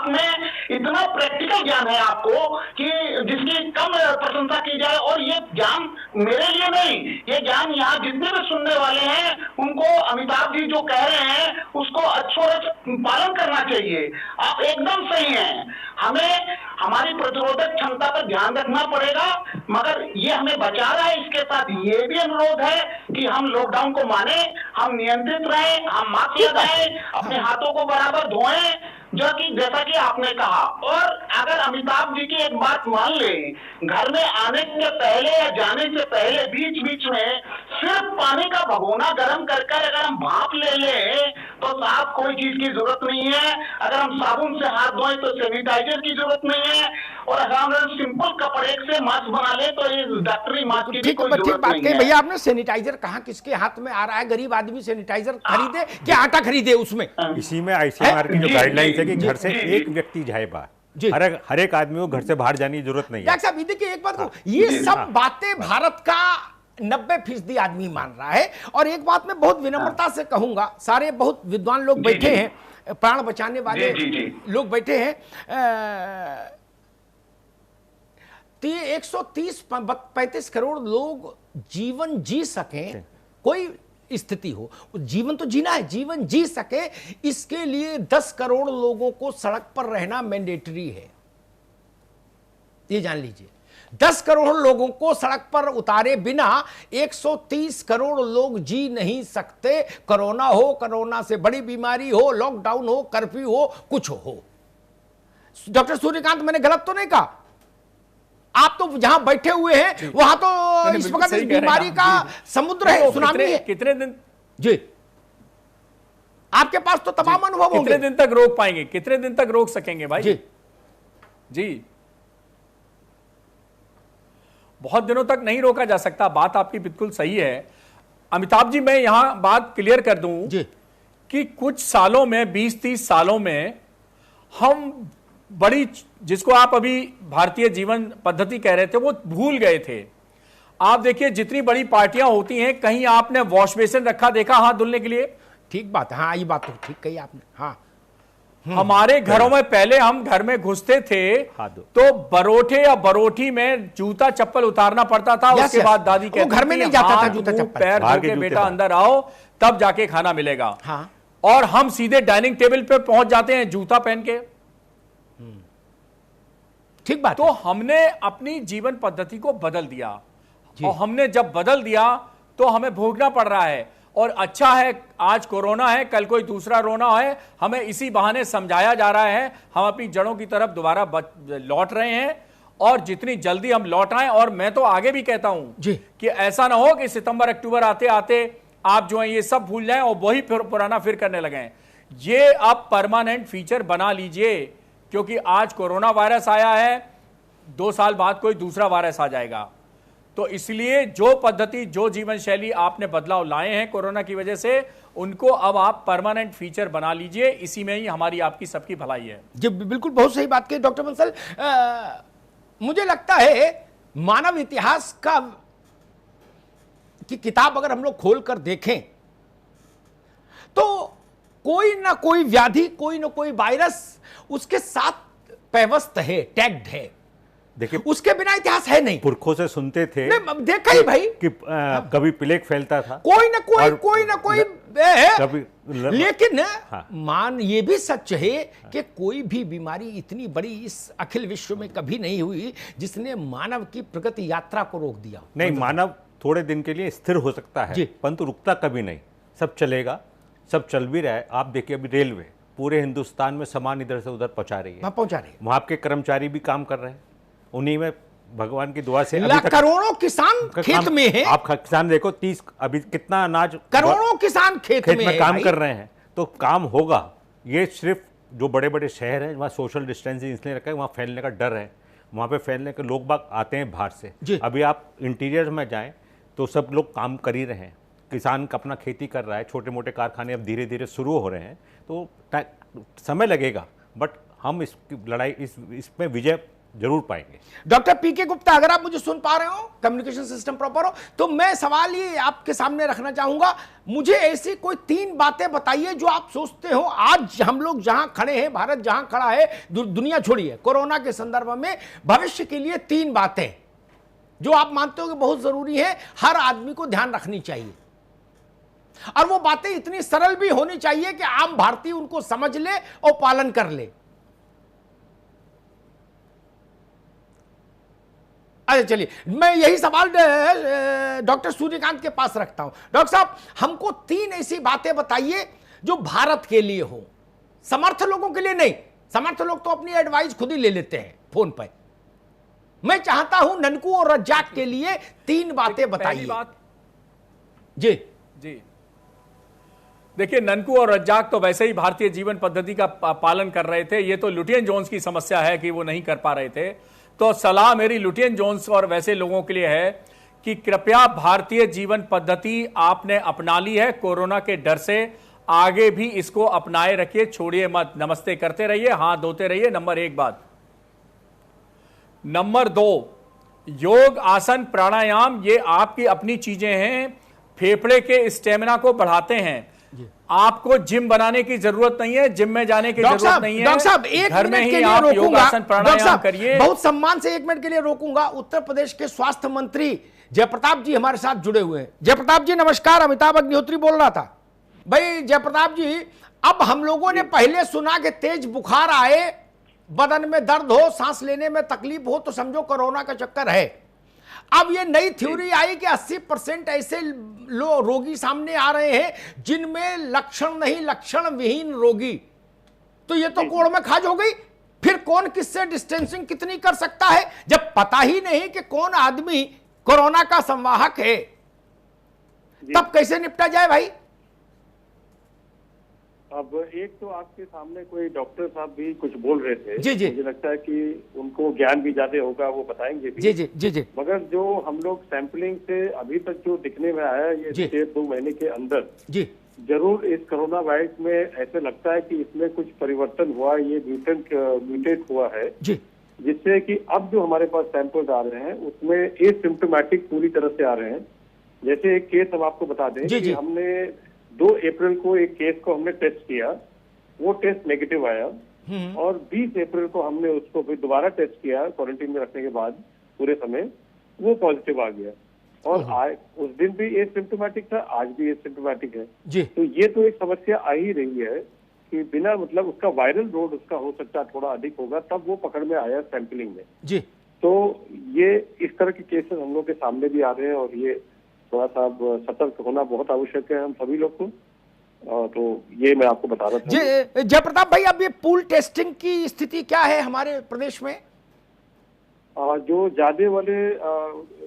में इतना प्रैक्टिकल ज्ञान है आपको कि जिसकी कम प्रशंसा की जाए। और ये ज्ञान मेरे लिए नहीं, ये ज्ञान यहाँ जितने भी सुनने वाले हैं उनको अमिताभ जी जो कह रहे हैं उसको अच्छो पालन करना चाहिए। आप एकदम सही हैं। हमें हमारी प्रतिरोधक क्षमता पर ध्यान रखना पड़ेगा, मगर ये हमें बचा रहा है। इसके साथ ये भी अनुरोध है कि हम लॉकडाउन को माने, हम नियंत्रित रहें, हम मास्क लगाएं, अपने हाथों को बराबर धोएं, जो कि जैसा कि आपने कहा। और अगर अमिताभ जी की एक बात मान ले, घर में आने से पहले या जाने से पहले बीच बीच में सिर्फ पानी का भगोना गर्म करके अगर हम भाप ले लें तो साफ कोई चीज की जरूरत नहीं है। अगर हम साबुन से हाथ धोएं तो सैनिटाइजर की जरूरत नहीं है। और अगर हम सिंपल कपड़े से मास्क बना ले तो ये डॉक्टरी मास्क की भी कोई जरूरत नहीं है। भैया, आपने सैनिटाइजर कहाँ किसके हाथ में आ रहा है? गरीब आदमी सैनिटाइजर खरीदे क्या आटा खरीदे? उसमें इसी में ICMR की जो गाइडलाइंस है कि घर से एक व्यक्ति जाए बाहर, हर एक आदमी को घर से बाहर जाने की जरूरत नहीं है। डॉक्टर साहब, देखिए एक बात को, ये सब बातें भारत का 90% आदमी मान रहा है। और एक बात मैं बहुत विनम्रता से कहूंगा, सारे बहुत विद्वान लोग बैठे हैं, प्राण बचाने वाले लोग बैठे हैं। 130-35 करोड़ लोग जीवन जी सकें, कोई स्थिति हो, जीवन तो जीना है, जीवन जी सके, इसके लिए 10 करोड़ लोगों को सड़क पर रहना मैंडेटरी है। ये जान लीजिए, 10 करोड़ लोगों को सड़क पर उतारे बिना 130 करोड़ लोग जी नहीं सकते। कोरोना हो, कोरोना से बड़ी बीमारी हो, लॉकडाउन हो, कर्फ्यू हो, कुछ हो। डॉक्टर सूर्यकांत, मैंने गलत तो नहीं कहा? आप तो जहां बैठे हुए हैं वहां तो इस वक्त इस बीमारी का समुद्र है, सुनामी है। कितने दिन जी, आपके पास तो तमाम अनुभव होंगे। कितने दिन तक रोक पाएंगे, कितने दिन तक रोक सकेंगे भाई? जी जी, बहुत दिनों तक नहीं रोका जा सकता, बात आपकी बिल्कुल सही है। अमिताभ जी, मैं यहां बात क्लियर कर दूं जी कि कुछ सालों में, 20-30 सालों में हम बड़ी, जिसको आप अभी भारतीय जीवन पद्धति कह रहे थे, वो भूल गए थे। आप देखिए, जितनी बड़ी पार्टियां होती हैं, कहीं आपने वॉश बेसिन रखा देखा हाथ धुलने के लिए? ठीक बात है, हाँ ये बात तो ठीक कही आपने। हाँ हमारे घरों में पहले हम घर में घुसते थे तो बरोठे या बरोठी में जूता चप्पल उतारना पड़ता था। यस, उसके यस। बाद दादी वो कहती घर में थी, नहीं जाता था हाथ जूता मुंह चप्पल। पैर बाहर धो के के जूते बेटा बाहर। अंदर आओ, तब जाके खाना मिलेगा। हाँ और हम सीधे डाइनिंग टेबल पे पहुंच जाते हैं जूता पहन के। ठीक बात तो है। हमने अपनी जीवन पद्धति को बदल दिया, और हमने जब बदल दिया तो हमें भोगना पड़ रहा है। और अच्छा है आज कोरोना है, कल कोई दूसरा रोना है, हमें इसी बहाने समझाया जा रहा है, हम अपनी जड़ों की तरफ दोबारा लौट रहे हैं, और जितनी जल्दी हम लौट आए। और मैं तो आगे भी कहता हूं जी कि ऐसा ना हो कि सितंबर अक्टूबर आते आते आप जो है ये सब भूल जाएं और वही फिर पुराना फिर करने लगे। ये अब परमानेंट फीचर बना लीजिए, क्योंकि आज कोरोना वायरस आया है, 2 साल बाद कोई दूसरा वायरस आ जाएगा। तो इसलिए जो पद्धति, जो जीवन शैली आपने बदलाव लाए हैं कोरोना की वजह से, उनको अब आप परमानेंट फीचर बना लीजिए। इसी में ही हमारी आपकी सबकी भलाई है। जी बिल्कुल, बहुत सही बात कही डॉक्टर बंसल। मुझे लगता है मानव इतिहास की किताब अगर हम लोग खोल कर देखें तो कोई ना कोई व्याधि, कोई ना कोई वायरस उसके साथ पैवस्त है, टैग्ड है। देखिए, उसके बिना इतिहास है नहीं। पुरखों से सुनते थे देखा ही भाई कि कभी प्लेग फैलता था, कोई ना कोई और कोई ना कोई कभी लेकिन हाँ। मान ये भी सच है कि कोई भी बीमारी इतनी बड़ी इस अखिल विश्व में कभी नहीं हुई जिसने मानव की प्रगति यात्रा को रोक दिया। नहीं, मानव थोड़े दिन के लिए स्थिर हो सकता जी। है, परंतु रुकता कभी नहीं। सब चलेगा, सब चल भी रहा है। आप देखिए, अभी रेलवे पूरे हिंदुस्तान में सामान इधर से उधर पहुंचा रही है, वहां पहुंचा रहे हैं। वहां के कर्मचारी भी काम कर रहे हैं, उन्हीं में भगवान की दुआ से अभी तक करोड़ों किसान खेत में हैं। आप किसान देखो, 30 अभी कितना अनाज, करोड़ों किसान खेत में में काम भाई। कर रहे हैं, तो काम होगा। ये सिर्फ जो बड़े बड़े शहर हैं वहाँ सोशल डिस्टेंसिंग इसलिए रखा है, वहाँ फैलने का डर है, वहाँ पे फैलने के लोग बाग आते हैं बाहर से। अभी आप इंटीरियर में जाएं तो सब लोग काम कर ही रहे हैं, किसान अपना खेती कर रहा है, छोटे मोटे कारखाने अब धीरे धीरे शुरू हो रहे हैं। तो समय लगेगा, बट हम इस लड़ाई, इसमें विजय जरूर पाएंगे। डॉक्टर पीके गुप्ता, अगर आप मुझे सुन पा रहे हो, कम्युनिकेशन सिस्टम प्रॉपर हो, तो मैं सवाल ये आपके सामने रखना चाहूंगा। मुझे ऐसी कोई 3 बातें बताइए जो आप सोचते हो आज हम लोग जहां खड़े हैं, भारत जहां खड़ा है, दुनिया छोड़िए, कोरोना के संदर्भ में भविष्य के लिए 3 बातें जो आप मानते हो कि बहुत जरूरी है, हर आदमी को ध्यान रखनी चाहिए, और वो बातें इतनी सरल भी होनी चाहिए कि आम भारतीय उनको समझ ले और पालन कर ले। अच्छा चलिए, मैं यही सवाल डॉक्टर सूर्यकांत के पास रखता हूं। डॉक्टर साहब, हमको 3 ऐसी बातें बताइए जो भारत के लिए हो, समर्थ लोगों के लिए नहीं। समर्थ लोग तो अपनी एडवाइस खुद ही ले लेते हैं फोन पर। मैं चाहता हूं ननकू और रज्जाक के लिए 3 बातें बताइए। जी जी, देखिए, ननकू और रज्जाक तो वैसे ही भारतीय जीवन पद्धति का पालन कर रहे थे। ये तो लुटियन जोन्स की समस्या है कि वो नहीं कर पा रहे थे। तो सलाह मेरी लुटियन जोन्स और वैसे लोगों के लिए है कि कृपया भारतीय जीवन पद्धति आपने अपना ली है, कोरोना के डर से आगे भी इसको अपनाए रखिए, छोड़िए मत। नमस्ते करते रहिए, हाथ धोते रहिए, नंबर 1 बात। नंबर 2, योग, आसन, प्राणायाम, ये आपकी अपनी चीजें हैं, फेफड़े के स्टेमिना को बढ़ाते हैं। आपको जिम बनाने की जरूरत नहीं है, जिम में जाने की जरूरत नहीं है। डॉक्टर साहब, 1 घर में मिनट के ही लिए आप रोकूंगा। योगासन प्राणायाम करिए। बहुत सम्मान से 1 मिनट के लिए रोकूंगा। उत्तर प्रदेश के स्वास्थ्य मंत्री जयप्रताप जी हमारे साथ जुड़े हुए हैं। जयप्रताप जी नमस्कार, अमिताभ अग्निहोत्री बोल रहा था। भाई जयप्रताप जी, अब हम लोगों ने पहले सुना कि तेज बुखार आए, बदन में दर्द हो, सांस लेने में तकलीफ हो तो समझो कोरोना का चक्कर है। अब ये नई थ्योरी आई कि 80% ऐसे रोगी सामने आ रहे हैं जिनमें लक्षण नहीं, लक्षण विहीन रोगी। तो ये तो कोड़ में खाज हो गई। फिर कौन किससे डिस्टेंसिंग कितनी कर सकता है, जब पता ही नहीं कि कौन आदमी कोरोना का संवाहक है, तब कैसे निपटा जाए भाई? अब एक तो आपके सामने कोई डॉक्टर साहब भी कुछ बोल रहे थे, जी जी, मुझे लगता है कि उनको ज्ञान भी ज्यादा होगा, वो बताएंगे भी। जी जी जी जी। मगर जो हम लोग सैंपलिंग से अभी तक जो दिखने में आया है ये 1.5-2 महीने के अंदर, जी जरूर इस कोरोना वायरस में ऐसे लगता है कि इसमें कुछ परिवर्तन हुआ, ये म्यूटेट हुआ है, जी, जिससे कि अब जो हमारे पास सैंपल्स आ रहे हैं उसमें एसिम्प्टोमेटिक पूरी तरह से आ रहे हैं। जैसे एक केस हम आपको बता दें कि हमने 2 अप्रैल को एक केस को हमने टेस्ट किया, वो टेस्ट नेगेटिव आया, और 20 अप्रैल को हमने उसको फिर दोबारा टेस्ट किया क्वारंटीन में रखने के बाद पूरे समय, वो पॉजिटिव आ गया। और आज उस दिन भी एसिम्प्टोमेटिक था, आज भी एसिम्प्टोमेटिक है जी। तो ये तो एक समस्या आ ही रही है कि बिना मतलब उसका वायरल लोड उसका हो सकता है थोड़ा अधिक होगा, तब वो पकड़ में आया सैंपलिंग में जी। तो ये इस तरह के केसेस हम लोग के सामने भी आ रहे हैं, और ये थोड़ा सा सतर्क होना बहुत आवश्यक है हम सभी लोग को। तो ये मैं आपको बता रहा था। जयप्रताप भाई, अब ये पूल टेस्टिंग की स्थिति क्या है हमारे प्रदेश में? जो ज्यादा वाले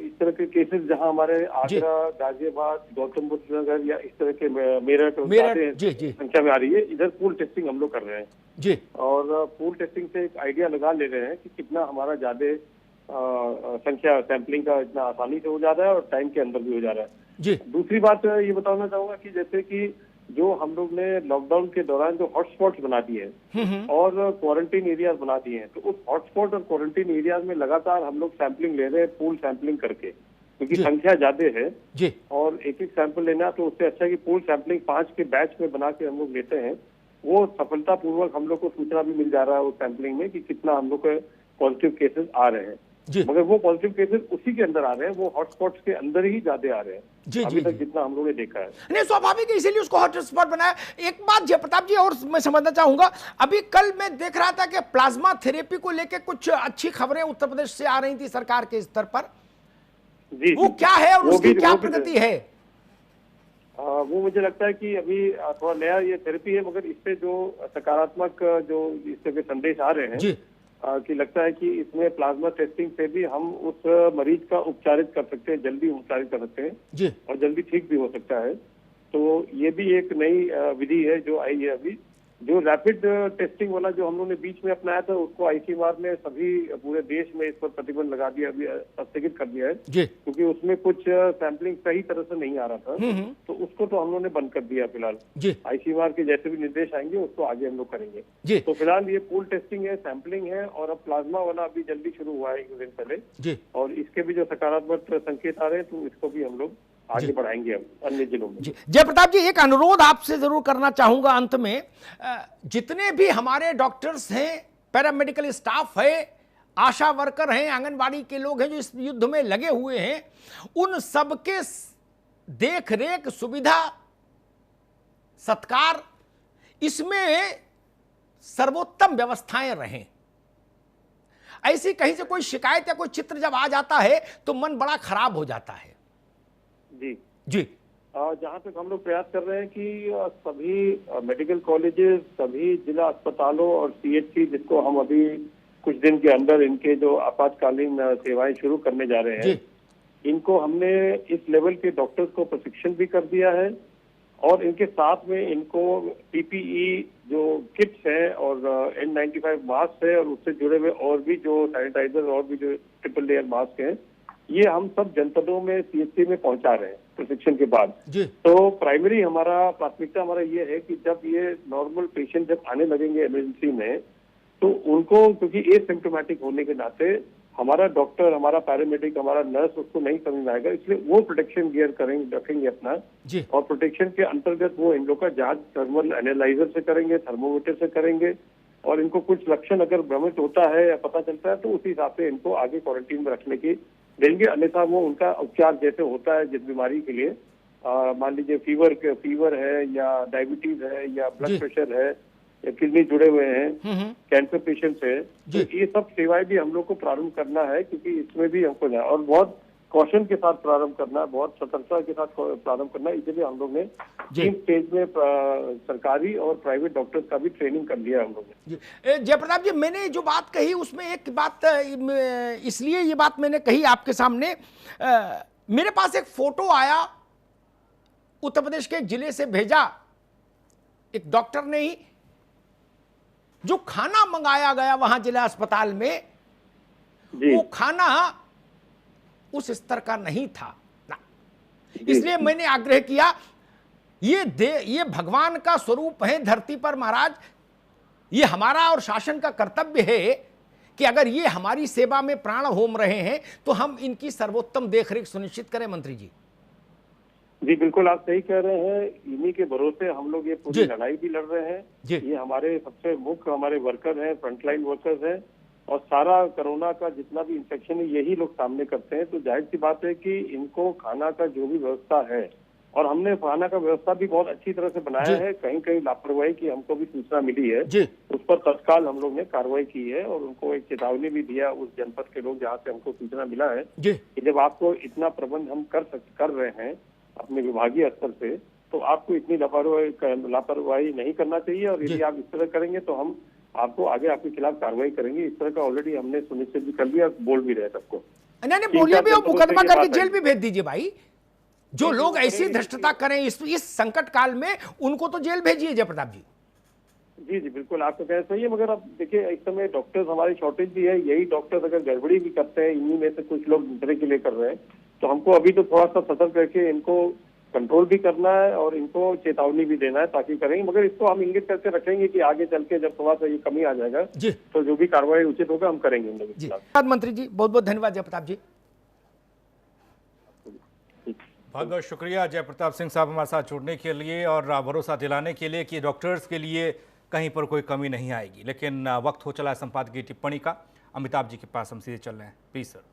इस तरह के केसेस जहां हमारे आगरा, गाजियाबाद, गौतम बुद्ध नगर या इस तरह के मेरठ संख्या में आ रही है, इधर पूल टेस्टिंग हम लोग कर रहे हैं जी। और पूल टेस्टिंग से एक आइडिया लगा ले रहे हैं कि कितना हमारा ज्यादा संख्या सैंपलिंग का इतना आसानी से हो जा रहा है और टाइम के अंदर भी हो जा रहा है जी। दूसरी बात ये बताना चाहूंगा कि जैसे कि जो हम लोग ने लॉकडाउन के दौरान जो हॉटस्पॉट्स बना दिए हैं और क्वारंटीन एरियाज बना दिए हैं, तो उस हॉटस्पॉट और क्वारंटीन एरियाज में लगातार हम लोग सैंपलिंग ले रहे हैं, पूल सैंपलिंग करके, क्योंकि संख्या ज्यादा है जी। और एक सैंपल लेना, तो उससे अच्छा कि पूल सैंपलिंग 5 के बैच में बना के हम लोग लेते हैं, वो सफलतापूर्वक हम लोग को सूचना भी मिल जा रहा है उस सैंपलिंग में कि कितना हम लोग के पॉजिटिव केसेस आ रहे हैं। मगर वो पॉजिटिव केसेस उसी के अंदर आ रहे हैं, वो हॉटस्पॉट्स के अंदर ही ज्यादा आ रहे हैं जी, अभी तक जितना हम लोगों ने देखा है। नहीं, स्वाभाविक है, इसीलिए उसको हॉटस्पॉट बनाया। एक बात जयप्रताप जी और मैं समझना चाहूंगा, अभी कल मैं देख रहा था कि प्लाज्मा थेरेपी को लेकर कुछ अच्छी खबरें उत्तर प्रदेश से आ रही थी सरकार के स्तर पर, जी, वो क्या है और उसकी क्या प्रगति है? वो मुझे लगता है कि अभी थोड़ा नया ये थेरेपी है, मगर इससे जो सकारात्मक जो इस तरह के संदेश आ रहे हैं कि लगता है कि इसमें प्लाज्मा टेस्टिंग से भी हम उस मरीज का उपचारित कर सकते हैं, जल्दी उपचारित कर सकते हैं और जल्दी ठीक भी हो सकता है। तो ये भी एक नई विधि है जो आई है अभी। जो रैपिड टेस्टिंग वाला जो हम लोगों ने बीच में अपनाया था, उसको आईसीएमआर ने सभी पूरे देश में इस पर प्रतिबंध लगा दिया, अभी स्थगित कर दिया है, क्योंकि उसमें कुछ सैंपलिंग सही तरह से नहीं आ रहा था, तो उसको तो हम लोगों ने बंद कर दिया फिलहाल। आईसीएमआर के जैसे भी निर्देश आएंगे उसको आगे हम लोग करेंगे। तो फिलहाल ये पूल टेस्टिंग है, सैंपलिंग है, और अब प्लाज्मा वाला अभी जल्दी शुरू हुआ है 1 दिन पहले, और इसके भी जो सकारात्मक संकेत आ रहे हैं, तो इसको भी हम लोग आगे बढ़ाएंगे हम अन्य जिलों में। जयप्रताप जी, एक अनुरोध आपसे जरूर करना चाहूंगा अंत में, जितने भी हमारे डॉक्टर्स हैं, पैरामेडिकल स्टाफ है, आशा वर्कर हैं, आंगनबाड़ी के लोग हैं जो इस युद्ध में लगे हुए हैं, उन सबके देख रेख, सुविधा, सत्कार, इसमें सर्वोत्तम व्यवस्थाएं रहें। ऐसी कहीं से कोई शिकायत या कोई चित्र जब आ जाता है तो मन बड़ा खराब हो जाता है। जी, जहाँ तक हम लोग प्रयास कर रहे हैं कि सभी मेडिकल कॉलेजेस, सभी जिला अस्पतालों और सीएचसी, जिसको हम अभी कुछ दिन के अंदर इनके जो आपातकालीन सेवाएं शुरू करने जा रहे हैं, इनको हमने इस लेवल के डॉक्टर्स को प्रशिक्षण भी कर दिया है, और इनके साथ में इनको पीपीई जो किट्स हैं और N95 मास्क है, और उससे जुड़े हुए और भी जो सैनिटाइजर और भी जो ट्रिपल लेयर मास्क हैं, ये हम सब जनपदों में सीएचसी में पहुंचा रहे हैं प्रशिक्षण के बाद। तो प्राइमरी हमारा प्राथमिकता हमारा ये है कि जब ये नॉर्मल पेशेंट जब आने लगेंगे इमरजेंसी में, तो उनको, क्योंकि एसिम्प्टोमेटिक होने के नाते हमारा डॉक्टर, हमारा पैरामेडिक, हमारा नर्स उसको नहीं समझ में आएगा, इसलिए वो प्रोटेक्शन गियर रखेंगे अपना, और प्रोटेक्शन के अंतर्गत वो इन लोग का जांच थर्मल एनालाइजर से करेंगे, थर्मोमीटर से करेंगे, और इनको कुछ लक्षण अगर भ्रमित होता है या पता चलता है तो उसी हिसाब से इनको आगे क्वारंटीन में रखने की देंगे, अन्यथा वो उनका उपचार जैसे होता है जिस बीमारी के लिए, मान लीजिए फीवर है या डायबिटीज है या ब्लड प्रेशर है या किडनी जुड़े हुए हैं, कैंसर पेशेंट्स है, तो ये सब सेवाएं भी हम लोग को प्रारंभ करना है, क्योंकि इसमें भी हमको और बहुत कौशन के साथ प्रारंभ करना है, बहुत सतर्कता के साथ प्रारंभ करना है। इसलिए हम लोग ने 3 स्टेज में सरकारी और प्राइवेट डॉक्टर्स का भी ट्रेनिंग कर लिया हम लोग ने। जयप्रताप जी, मैंने जो बात कही उसमें एक बात, इसलिए ये बात मैंने कही आपके सामने, मेरे पास एक फोटो आया, उत्तर प्रदेश के एक जिले से भेजा एक डॉक्टर ने ही, जो खाना मंगाया गया वहां जिला अस्पताल में, वो खाना उस स्तर का नहीं था ना। इसलिए मैंने आग्रह किया, ये भगवान का स्वरूप है धरती पर महाराज, ये हमारा और शासन का कर्तव्य है कि अगर ये हमारी सेवा में प्राण होम रहे हैं तो हम इनकी सर्वोत्तम देखरेख सुनिश्चित करें। मंत्री जी जी बिल्कुल आप सही कह रहे हैं, इन्हीं के भरोसे हम लोग ये पूरी लड़ाई भी लड़ रहे हैं। ये हमारे सबसे मुख्य हमारे वर्कर हैं, फ्रंटलाइन वर्कर्स हैं, और सारा कोरोना का जितना भी इंफेक्शन है यही लोग सामने करते हैं। तो जाहिर सी बात है कि इनको खाना का जो भी व्यवस्था है, और हमने खाना का व्यवस्था भी बहुत अच्छी तरह से बनाया है, कहीं कहीं लापरवाही की हमको भी सूचना मिली है, उस पर तत्काल हम लोग ने कार्रवाई की है और उनको एक चेतावनी भी दिया उस जनपद के लोग जहाँ से हमको सूचना मिला है कि जब आपको इतना प्रबंध हम कर रहे हैं अपने विभागीय स्तर से, तो आपको इतनी लापरवाही नहीं करना चाहिए, और यदि आप इस तरह करेंगे तो हम आपको आगे आपके खिलाफ कार्रवाई करेंगे। इस तरह का ऑलरेडी हमने सुनिश्चित भी कर लिया, बोल भी रहे सबको। नहीं बोलिए भी, और मुकदमा करके जेल भी भेज दीजिए भाई। जो लोग ऐसी धृष्टता करें इस संकट काल में, उनको तो जेल भेजिए जयप्रताप जी। जी जी बिल्कुल आपका कहना सही है, मगर अब देखिए इस समय डॉक्टर्स हमारी शॉर्टेज भी है, यही डॉक्टर्स अगर गड़बड़ी भी करते हैं, इन्हीं में से कुछ लोग दूसरे के लिए कर रहे हैं, तो हमको अभी तो थोड़ा सा सतर्क करके इनको कंट्रोल भी करना है और इनको चेतावनी भी देना है, ताकि करेंगे। मगर इसको हम इंगित करके रखेंगे कि आगे चल के जब थोड़ा सा ये कमी आ जाएगा तो जो भी कार्रवाई उचित होगा हम करेंगे। धन्यवाद मंत्री जी, बहुत बहुत धन्यवाद जयप्रताप जी। बहुत बहुत शुक्रिया जयप्रताप सिंह साहब हमारे साथ जुड़ने के लिए और भरोसा दिलाने के लिए कि डॉक्टर्स के लिए कहीं पर कोई कमी नहीं आएगी। लेकिन वक्त हो चला है संपादकीय टिप्पणी का। अमिताभ जी के पास हम सीधे चल रहे हैं, प्लीज सर।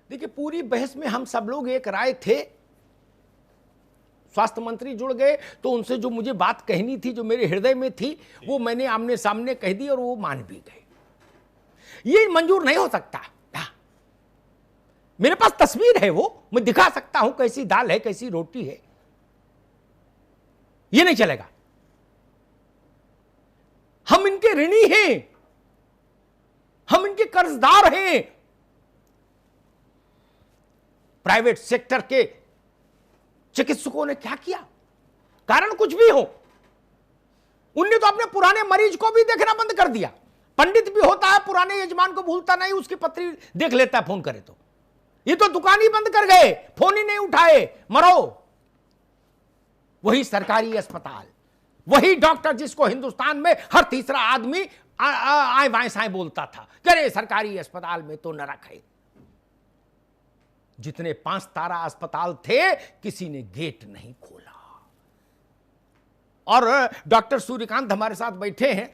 देखिए, पूरी बहस में हम सब लोग एक राय थे, स्वास्थ्य मंत्री जुड़ गए तो उनसे जो मुझे बात कहनी थी, जो मेरे हृदय में थी, वो मैंने आमने सामने कह दी और वो मान भी गए। ये मंजूर नहीं हो सकता। मेरे पास तस्वीर है, वो मैं दिखा सकता हूं कैसी दाल है, कैसी रोटी है। ये नहीं चलेगा। हम इनके ऋणी हैं, हम इनके कर्जदार हैं। प्राइवेट सेक्टर के चिकित्सकों ने क्या किया, कारण कुछ भी हो, उनने तो अपने पुराने मरीज को भी देखना बंद कर दिया। पंडित भी होता है, पुराने यजमान को भूलता नहीं, उसकी पत्री देख लेता है फोन करे तो। ये तो दुकान ही बंद कर गए, फोन ही नहीं उठाए, मरो। वही सरकारी अस्पताल, वही डॉक्टर जिसको हिंदुस्तान में हर तीसरा आदमी आए बाएं साएं बोलता था, अरे सरकारी अस्पताल में तो नरक है। जितने 5 तारा अस्पताल थे, किसी ने गेट नहीं खोला। और डॉक्टर सूर्यकांत हमारे साथ बैठे हैं,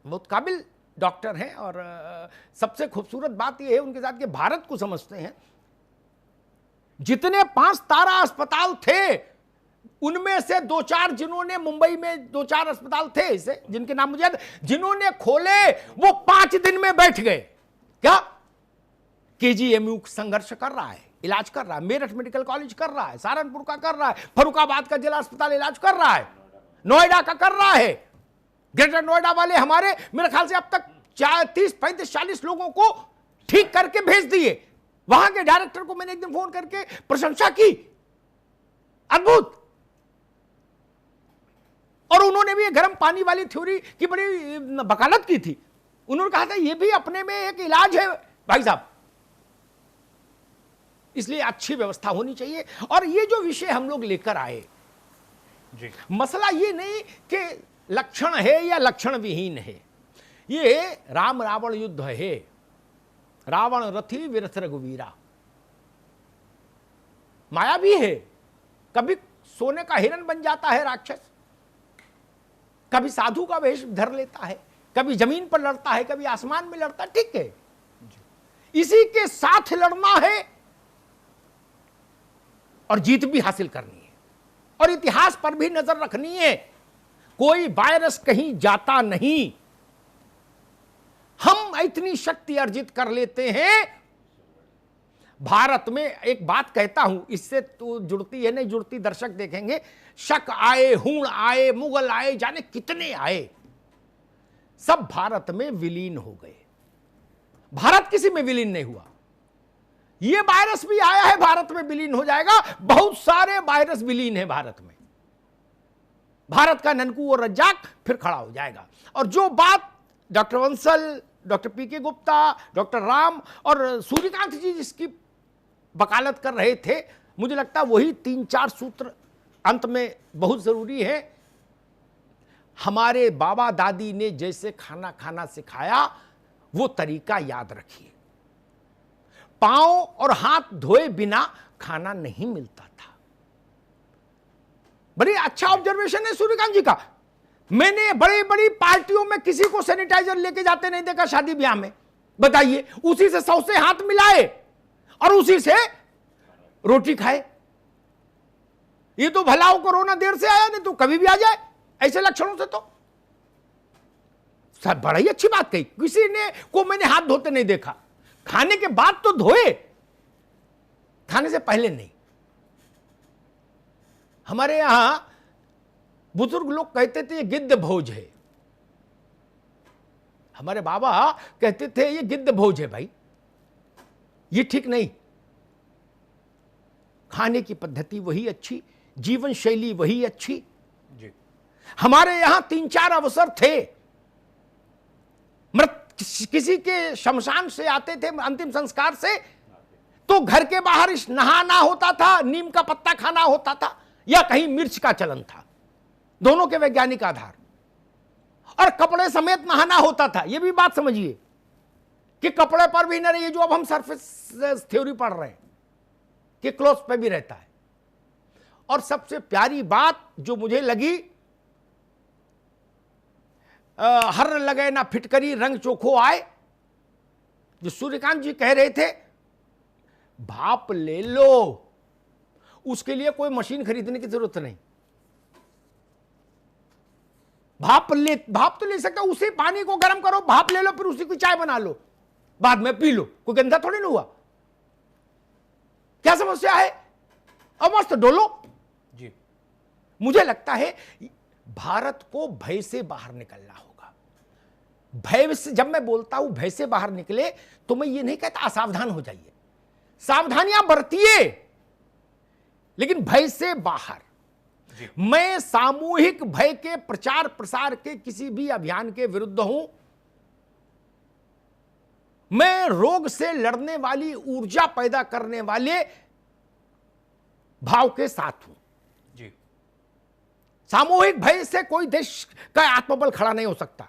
बहुत काबिल डॉक्टर हैं, और सबसे खूबसूरत बात यह है उनके साथ कि भारत को समझते हैं। जितने 5 तारा अस्पताल थे, उनमें से 2-4 जिन्होंने, मुंबई में 2-4 अस्पताल थे इसे, जिनके नाम मुझे याद, जिन्होंने खोले वो 5 दिन में बैठ गए। क्या? केजीएमयू संघर्ष कर रहा है, इलाज कर रहा है, मेरठ मेडिकल कॉलेज कर रहा है, सहारनपुर का कर रहा है, फर्रुखाबाद का जिला अस्पताल इलाज कर रहा है, नोएडा का कर रहा है। ग्रेटर नोएडा वाले हमारे मेरे ख्याल से अब तक 30, 35, 40 लोगों को ठीक करके भेज दिए। वहां के डायरेक्टर को मैंने एक दिन फोन करके प्रशंसा की, अद्भुत। और उन्होंने भी गर्म पानी वाली थ्योरी की बड़ी वकालत की थी। उन्होंने कहा था ये भी अपने में एक इलाज है भाई साहब। इसलिए अच्छी व्यवस्था होनी चाहिए। और ये जो विषय हम लोग लेकर आए जी, मसला ये नहीं कि लक्षण है या लक्षण विहीन है, ये राम रावण युद्ध है। रावण रथी विरथ रघुवीरा, माया भी है। कभी सोने का हिरण बन जाता है राक्षस, कभी साधु का वेश धर लेता है, कभी जमीन पर लड़ता है, कभी आसमान में लड़ता है। ठीक है, इसी के साथ लड़ना है और जीत भी हासिल करनी है, और इतिहास पर भी नजर रखनी है। कोई वायरस कहीं जाता नहीं। हम इतनी शक्ति अर्जित कर लेते हैं, भारत में एक बात कहता हूं, इससे तो जुड़ती है नहीं जुड़ती दर्शक देखेंगे, शक आए, हूण आए, मुगल आए, जाने कितने आए, सब भारत में विलीन हो गए। भारत किसी में विलीन नहीं हुआ। यह वायरस भी आया है, भारत में विलीन हो जाएगा। बहुत सारे वायरस विलीन है भारत में। भारत का ननकू और रज्जाक फिर खड़ा हो जाएगा। और जो बात डॉक्टर वंसल, डॉक्टर पीके गुप्ता, डॉक्टर राम और सूर्यकांत जी जिसकी वकालत कर रहे थे, मुझे लगता है वही 3-4 सूत्र अंत में बहुत जरूरी है। हमारे बाबा दादी ने जैसे खाना खाना सिखाया वो तरीका याद रखिए। पांव और हाथ धोए बिना खाना नहीं मिलता था। बड़ी अच्छा ऑब्जर्वेशन है सूर्यकांत जी का। मैंने बड़ी बड़ी पार्टियों में किसी को सैनिटाइजर लेके जाते नहीं देखा, शादी ब्याह में। बताइए, उसी से 100 से हाथ मिलाए और उसी से रोटी खाए। ये तो भला हो कोरोना देर से आया, नहीं तो कभी भी आ जाए ऐसे लक्षणों से। तो सब बड़ा ही अच्छी बात कही, किसी ने को मैंने हाथ धोते नहीं देखा। खाने के बाद तो धोए, खाने से पहले नहीं। हमारे यहां बुजुर्ग लोग कहते थे ये गिद्ध भोज है। हमारे बाबा कहते थे ये गिद्ध भोज है भाई, ये ठीक नहीं। खाने की पद्धति वही अच्छी, जीवन शैली वही अच्छी। हमारे यहां 3-4 अवसर थे, मृत किसी के शमशान से आते थे अंतिम संस्कार से, तो घर के बाहर नहाना होता था, नीम का पत्ता खाना होता था, या कहीं मिर्च का चलन था। दोनों के वैज्ञानिक आधार। और कपड़े समेत नहाना होता था। यह भी बात समझिए कि कपड़े पर भी न रहिए, जो अब हम सरफेस थ्योरी पढ़ रहे हैं कि क्लोथ पे भी रहता है। और सबसे प्यारी बात जो मुझे लगी, हर लगे ना फिटकरी रंग चोखो आए, जो सूर्यकांत जी कह रहे थे, भाप ले लो, उसके लिए कोई मशीन खरीदने की जरूरत नहीं। भाप तो ले सकते हो, उसी पानी को गर्म करो, भाप ले लो, फिर उसी की चाय बना लो, बाद में पी लो, कोई गंदा थोड़ी ना हुआ। क्या समस्या है? अब मस्त डोलो जी। मुझे लगता है भारत को भय से बाहर निकलना होगा। भय से, जब मैं बोलता हूं भय से बाहर निकले, तो मैं ये नहीं कहता असावधान हो जाइए, सावधानियां बरतिए, लेकिन भय से बाहर। मैं सामूहिक भय के प्रचार प्रसार के किसी भी अभियान के विरुद्ध हूं। मैं रोग से लड़ने वाली, ऊर्जा पैदा करने वाले भाव के साथ हूं जी। सामूहिक भय से कोई देश का आत्मबल खड़ा नहीं हो सकता।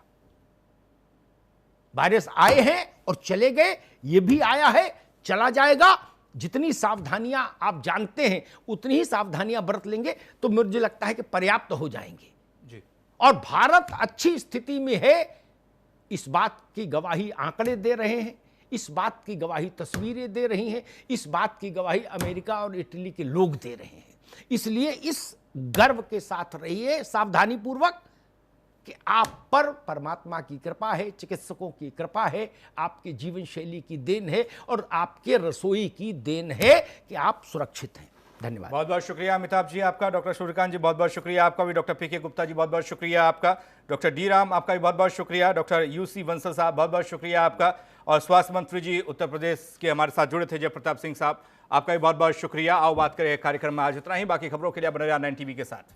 वायरस आए हैं और चले गए, ये भी आया है, चला जाएगा। जितनी सावधानियां आप जानते हैं उतनी ही सावधानियां बरत लेंगे तो मुझे लगता है कि पर्याप्त हो जाएंगे जी। और भारत अच्छी स्थिति में है, इस बात की गवाही आंकड़े दे रहे हैं, इस बात की गवाही तस्वीरें दे रही हैं, इस बात की गवाही अमेरिका और इटली के लोग दे रहे हैं। इसलिए इस गर्व के साथ रहिए सावधानी पूर्वक कि आप पर परमात्मा की कृपा है, चिकित्सकों की कृपा है, आपके जीवन शैली की देन है और आपके रसोई की देन है कि आप सुरक्षित हैं। धन्यवाद। बहुत बहुत शुक्रिया अमिताभ जी आपका, डॉक्टर सूर्यकांत जी बहुत बहुत शुक्रिया आपका भी, डॉक्टर पीके गुप्ता जी बहुत बहुत शुक्रिया आपका, डॉक्टर डी राम आपका भी बहुत बहुत शुक्रिया, डॉक्टर यूसी वंसल साहब बहुत बहुत शुक्रिया आपका, और स्वास्थ्य मंत्री जी उत्तर प्रदेश के हमारे साथ जुड़े थे जयप्रताप सिंह साहब, आपका भी बहुत बहुत शुक्रिया। आओ बात करें कार्यक्रम में आज इतना ही। बाकी खबरों के लिए बने रहिए 9 टीवी के साथ।